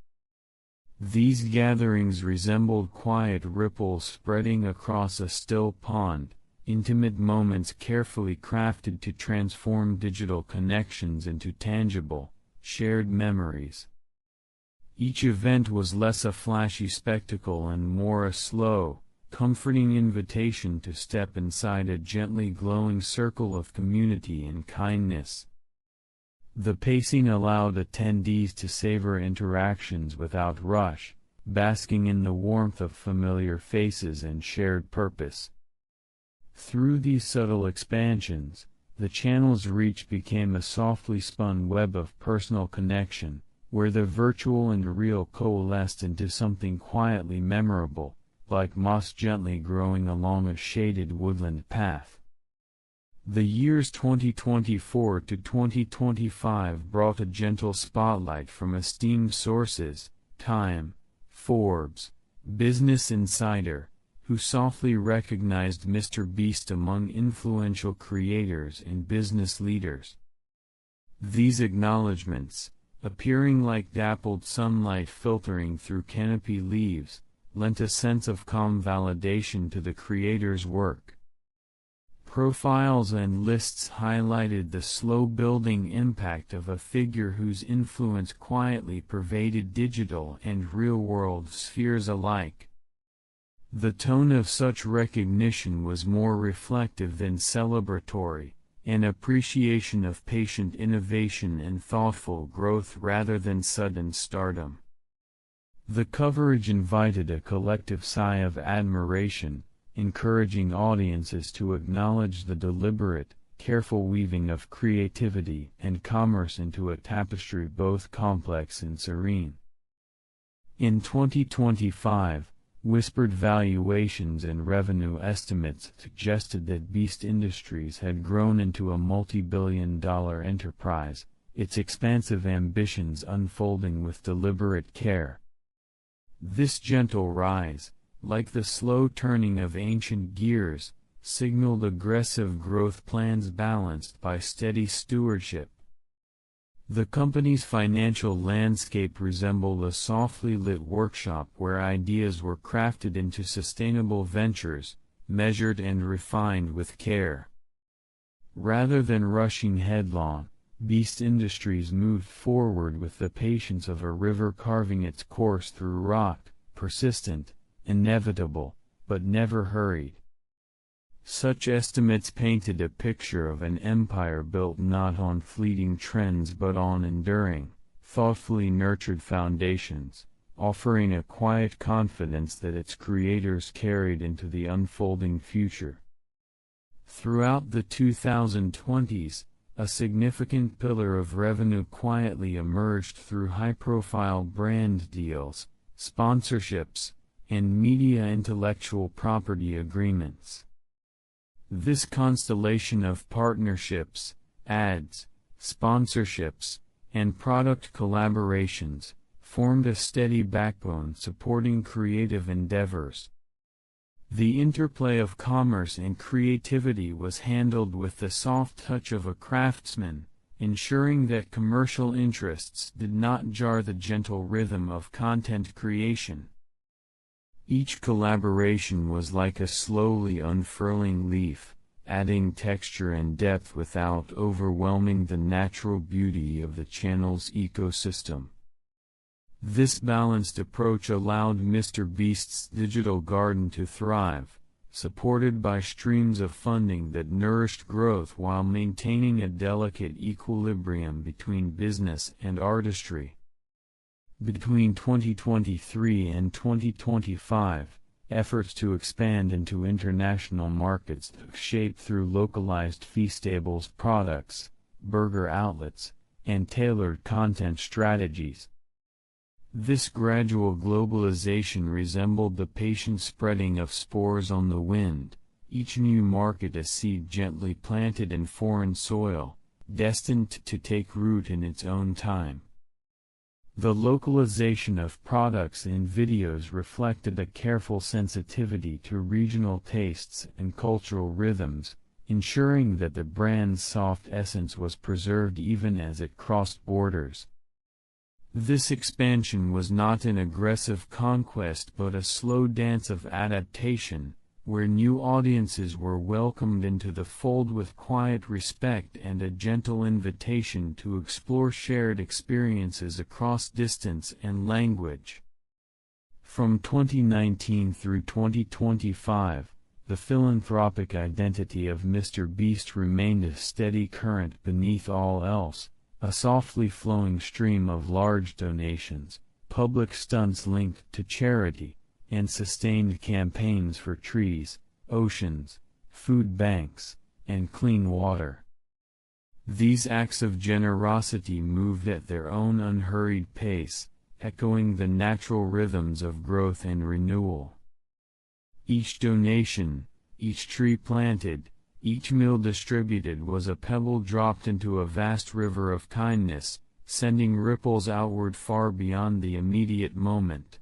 These gatherings resembled quiet ripples spreading across a still pond, intimate moments carefully crafted to transform digital connections into tangible, shared memories. Each event was less a flashy spectacle and more a slow, comforting invitation to step inside a gently glowing circle of community and kindness. The pacing allowed attendees to savor interactions without rush, basking in the warmth of familiar faces and shared purpose. Through these subtle expansions, the channel's reach became a softly spun web of personal connection, where the virtual and real coalesced into something quietly memorable, like moss gently growing along a shaded woodland path. The years 2024 to 2025 brought a gentle spotlight from esteemed sources, Time, Forbes, Business Insider, who softly recognized MrBeast among influential creators and business leaders. These acknowledgments, appearing like dappled sunlight filtering through canopy leaves, lent a sense of calm validation to the creator's work. Profiles and lists highlighted the slow-building impact of a figure whose influence quietly pervaded digital and real-world spheres alike. The tone of such recognition was more reflective than celebratory, an appreciation of patient innovation and thoughtful growth rather than sudden stardom. The coverage invited a collective sigh of admiration, encouraging audiences to acknowledge the deliberate, careful weaving of creativity and commerce into a tapestry both complex and serene. In 2025, whispered valuations and revenue estimates suggested that Beast Industries had grown into a multi-billion-dollar enterprise, its expansive ambitions unfolding with deliberate care. This gentle rise, like the slow turning of ancient gears, signaled aggressive growth plans balanced by steady stewardship. The company's financial landscape resembled a softly lit workshop where ideas were crafted into sustainable ventures, measured and refined with care. Rather than rushing headlong, Beast Industries moved forward with the patience of a river carving its course through rock, persistent, inevitable, but never hurried. Such estimates painted a picture of an empire built not on fleeting trends but on enduring, thoughtfully nurtured foundations, offering a quiet confidence that its creators carried into the unfolding future. Throughout the 2020s, a significant pillar of revenue quietly emerged through high-profile brand deals, sponsorships, and media intellectual property agreements. This constellation of partnerships, ads, sponsorships, and product collaborations formed a steady backbone supporting creative endeavors. The interplay of commerce and creativity was handled with the soft touch of a craftsman, ensuring that commercial interests did not jar the gentle rhythm of content creation. Each collaboration was like a slowly unfurling leaf, adding texture and depth without overwhelming the natural beauty of the channel's ecosystem. This balanced approach allowed MrBeast's digital garden to thrive, supported by streams of funding that nourished growth while maintaining a delicate equilibrium between business and artistry. Between 2023 and 2025, efforts to expand into international markets took shape through localized fee-stables products, burger outlets, and tailored content strategies. This gradual globalization resembled the patient spreading of spores on the wind, each new market a seed gently planted in foreign soil, destined to take root in its own time. The localization of products in videos reflected a careful sensitivity to regional tastes and cultural rhythms, ensuring that the brand's soft essence was preserved even as it crossed borders. This expansion was not an aggressive conquest but a slow dance of adaptation, where new audiences were welcomed into the fold with quiet respect and a gentle invitation to explore shared experiences across distance and language. From 2019 through 2025, the philanthropic identity of MrBeast remained a steady current beneath all else, a softly flowing stream of large donations, public stunts linked to charity, and sustained campaigns for trees, oceans, food banks, and clean water. These acts of generosity moved at their own unhurried pace, echoing the natural rhythms of growth and renewal. Each donation, each tree planted, each meal distributed was a pebble dropped into a vast river of kindness, sending ripples outward far beyond the immediate moment.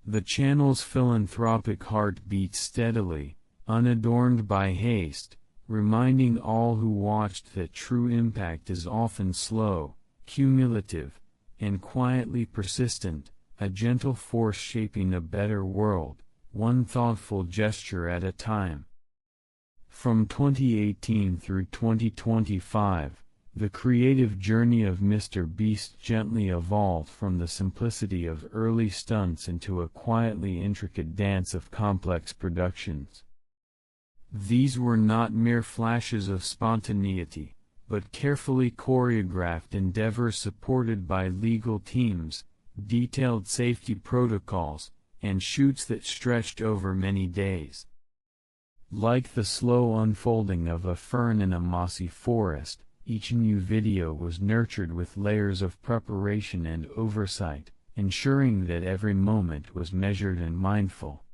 The channel's philanthropic heart beat steadily, unadorned by haste, reminding all who watched that true impact is often slow, cumulative, and quietly persistent, a gentle force shaping a better world, one thoughtful gesture at a time. From 2018 through 2025, the creative journey of MrBeast gently evolved from the simplicity of early stunts into a quietly intricate dance of complex productions. These were not mere flashes of spontaneity, but carefully choreographed endeavors supported by legal teams, detailed safety protocols, and shoots that stretched over many days. Like the slow unfolding of a fern in a mossy forest, each new video was nurtured with layers of preparation and oversight, ensuring that every moment was measured and mindful.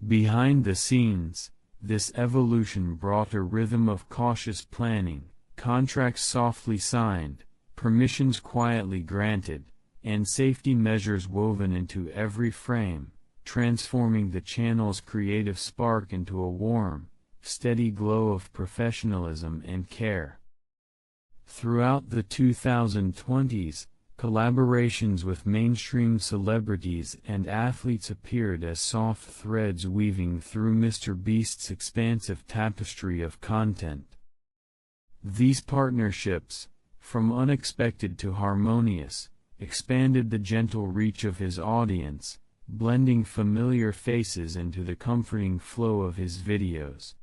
Behind the scenes, this evolution brought a rhythm of cautious planning, contracts softly signed, permissions quietly granted, and safety measures woven into every frame, transforming the channel's creative spark into a warm, steady glow of professionalism and care. Throughout the 2020s, collaborations with mainstream celebrities and athletes appeared as soft threads weaving through MrBeast's expansive tapestry of content. These partnerships, from unexpected to harmonious, expanded the gentle reach of his audience, blending familiar faces into the comforting flow of his videos.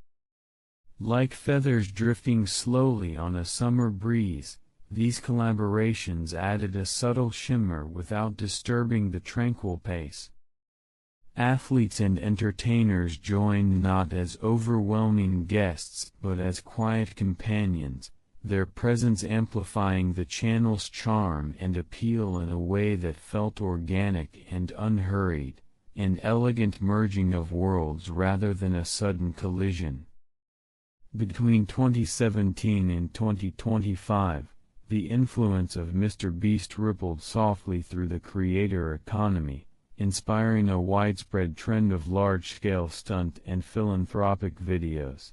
Like feathers drifting slowly on a summer breeze, these collaborations added a subtle shimmer without disturbing the tranquil pace. Athletes and entertainers joined not as overwhelming guests but as quiet companions, their presence amplifying the channel's charm and appeal in a way that felt organic and unhurried, an elegant merging of worlds rather than a sudden collision. Between 2017 and 2025, the influence of MrBeast rippled softly through the creator economy, inspiring a widespread trend of large-scale stunt and philanthropic videos.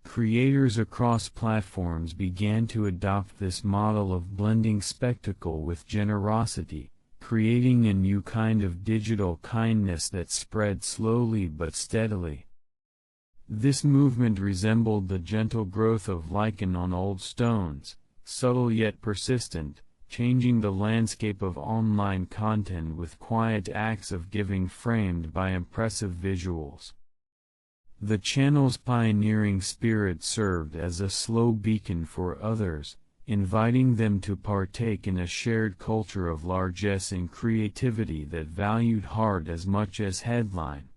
Creators across platforms began to adopt this model of blending spectacle with generosity, creating a new kind of digital kindness that spread slowly but steadily. This movement resembled the gentle growth of lichen on old stones, subtle yet persistent, changing the landscape of online content with quiet acts of giving framed by impressive visuals. The channel's pioneering spirit served as a slow beacon for others, inviting them to partake in a shared culture of largesse and creativity that valued heart as much as headline.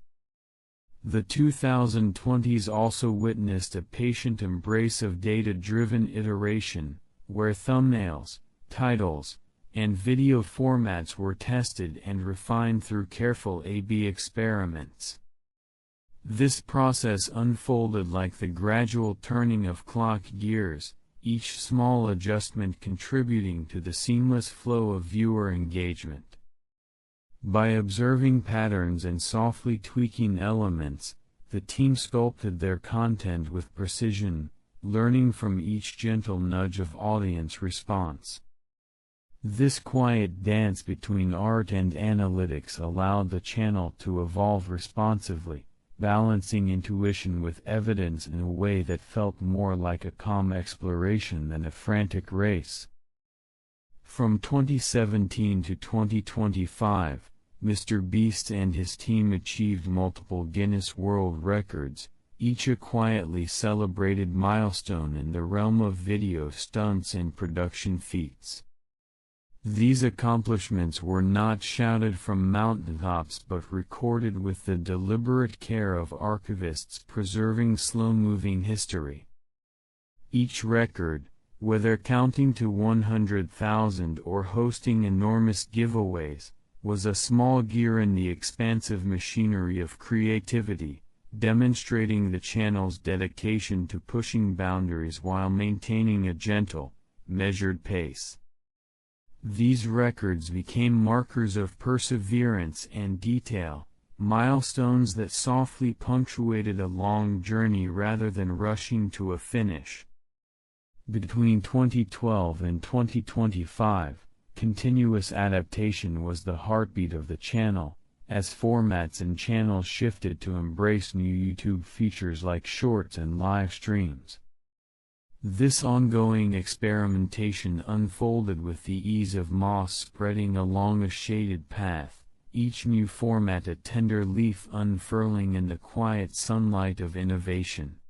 The 2020s also witnessed a patient embrace of data-driven iteration, where thumbnails, titles, and video formats were tested and refined through careful A/B experiments. This process unfolded like the gradual turning of clock gears, each small adjustment contributing to the seamless flow of viewer engagement. By observing patterns and softly tweaking elements, the team sculpted their content with precision, learning from each gentle nudge of audience response. This quiet dance between art and analytics allowed the channel to evolve responsively, balancing intuition with evidence in a way that felt more like a calm exploration than a frantic race. From 2017 to 2025, MrBeast and his team achieved multiple Guinness World Records, each a quietly celebrated milestone in the realm of video stunts and production feats. These accomplishments were not shouted from mountaintops but recorded with the deliberate care of archivists preserving slow-moving history. Each record, whether counting to 100,000 or hosting enormous giveaways, was a small gear in the expansive machinery of creativity, demonstrating the channel's dedication to pushing boundaries while maintaining a gentle, measured pace. These records became markers of perseverance and detail, milestones that softly punctuated a long journey rather than rushing to a finish. Between 2012 and 2025, continuous adaptation was the heartbeat of the channel, as formats and channels shifted to embrace new YouTube features like shorts and live streams. This ongoing experimentation unfolded with the ease of moss spreading along a shaded path, each new format a tender leaf unfurling in the quiet sunlight of innovation.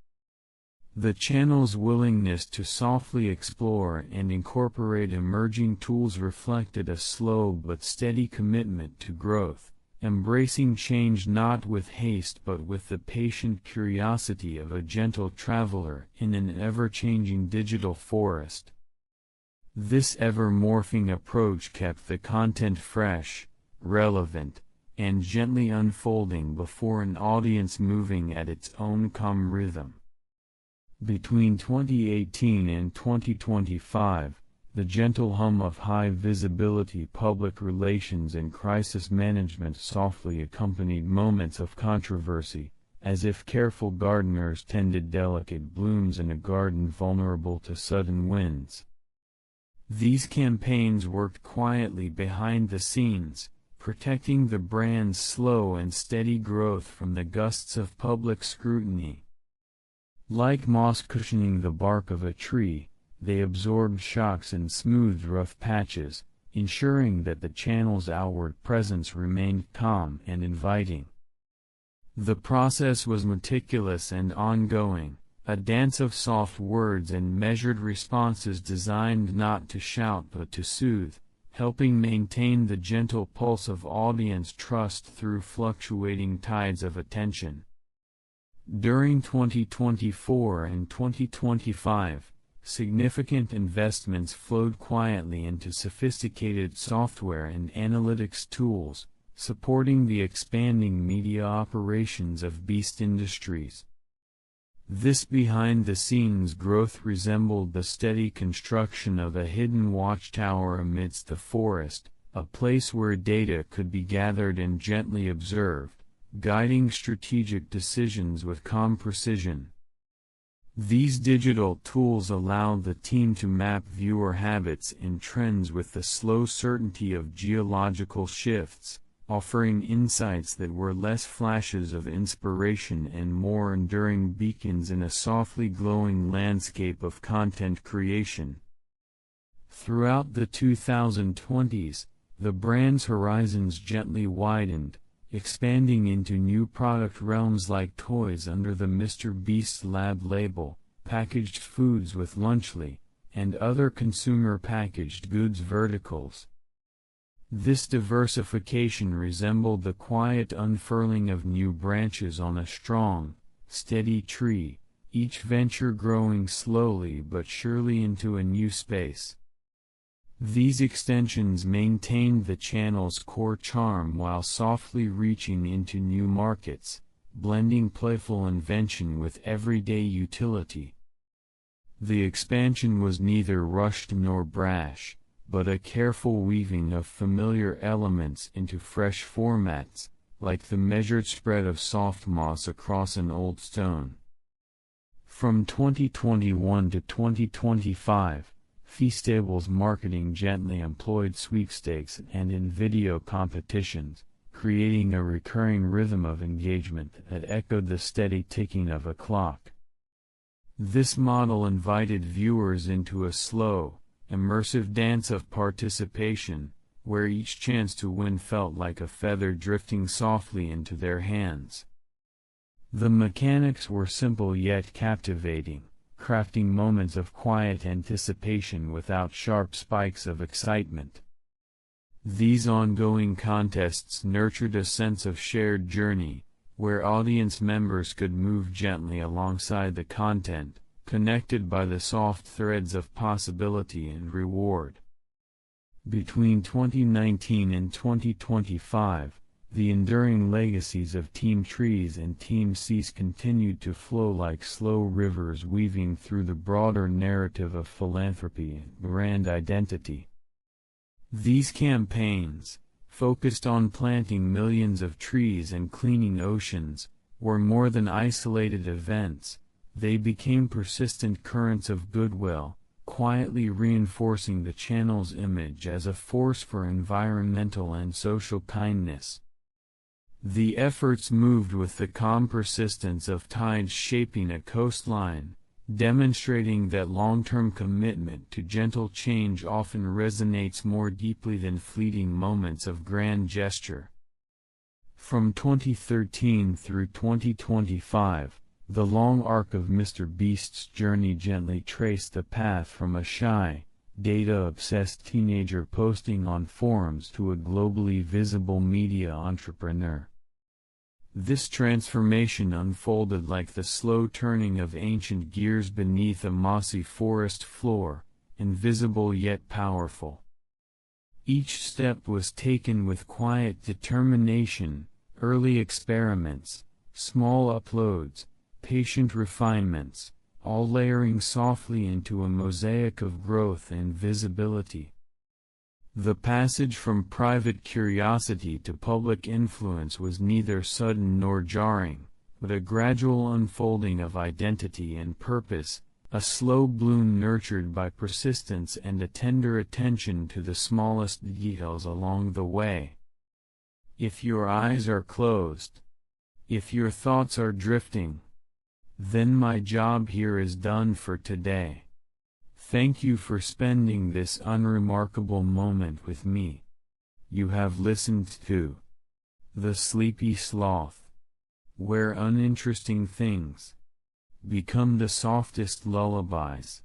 The channel's willingness to softly explore and incorporate emerging tools reflected a slow but steady commitment to growth, embracing change not with haste but with the patient curiosity of a gentle traveler in an ever-changing digital forest. This ever-morphing approach kept the content fresh, relevant, and gently unfolding before an audience moving at its own calm rhythm. Between 2018 and 2025, the gentle hum of high-visibility public relations and crisis management softly accompanied moments of controversy, as if careful gardeners tended delicate blooms in a garden vulnerable to sudden winds. These campaigns worked quietly behind the scenes, protecting the brand's slow and steady growth from the gusts of public scrutiny. Like moss cushioning the bark of a tree, they absorbed shocks and smoothed rough patches, ensuring that the channel's outward presence remained calm and inviting. The process was meticulous and ongoing, a dance of soft words and measured responses designed not to shout but to soothe, helping maintain the gentle pulse of audience trust through fluctuating tides of attention. During 2024 and 2025, significant investments flowed quietly into sophisticated software and analytics tools, supporting the expanding media operations of Beast Industries. This behind-the-scenes growth resembled the steady construction of a hidden watchtower amidst the forest, a place where data could be gathered and gently observed, guiding strategic decisions with calm precision. These digital tools allowed the team to map viewer habits and trends with the slow certainty of geological shifts, offering insights that were less flashes of inspiration and more enduring beacons in a softly glowing landscape of content creation. Throughout the 2020s, the brand's horizons gently widened, expanding into new product realms like toys under the MrBeast Lab label, packaged foods with Lunchly, and other consumer packaged goods verticals. This diversification resembled the quiet unfurling of new branches on a strong, steady tree, each venture growing slowly but surely into a new space. These extensions maintained the channel's core charm while softly reaching into new markets, blending playful invention with everyday utility. The expansion was neither rushed nor brash, but a careful weaving of familiar elements into fresh formats, like the measured spread of soft moss across an old stone. From 2021 to 2025, Feastable's marketing gently employed sweepstakes and in-video competitions, creating a recurring rhythm of engagement that echoed the steady ticking of a clock. This model invited viewers into a slow, immersive dance of participation, where each chance to win felt like a feather drifting softly into their hands. The mechanics were simple yet captivating, crafting moments of quiet anticipation without sharp spikes of excitement. These ongoing contests nurtured a sense of shared journey, where audience members could move gently alongside the content, connected by the soft threads of possibility and reward. Between 2019 and 2025, the enduring legacies of Team Trees and Team Seas continued to flow like slow rivers weaving through the broader narrative of philanthropy and brand identity. These campaigns, focused on planting millions of trees and cleaning oceans, were more than isolated events. They became persistent currents of goodwill, quietly reinforcing the channel's image as a force for environmental and social kindness. The efforts moved with the calm persistence of tides shaping a coastline, demonstrating that long-term commitment to gentle change often resonates more deeply than fleeting moments of grand gesture. From 2013 through 2025, the long arc of MrBeast's journey gently traced the path from a shy, data-obsessed teenager posting on forums to a globally visible media entrepreneur. This transformation unfolded like the slow turning of ancient gears beneath a mossy forest floor, invisible yet powerful. Each step was taken with quiet determination, early experiments, small uploads, patient refinements, all layering softly into a mosaic of growth and visibility. The passage from private curiosity to public influence was neither sudden nor jarring, but a gradual unfolding of identity and purpose, a slow bloom nurtured by persistence and a tender attention to the smallest details along the way. If your eyes are closed, if your thoughts are drifting, then my job here is done for today. Thank you for spending this unremarkable moment with me. You have listened to The Sleepy Sloth, where uninteresting things become the softest lullabies.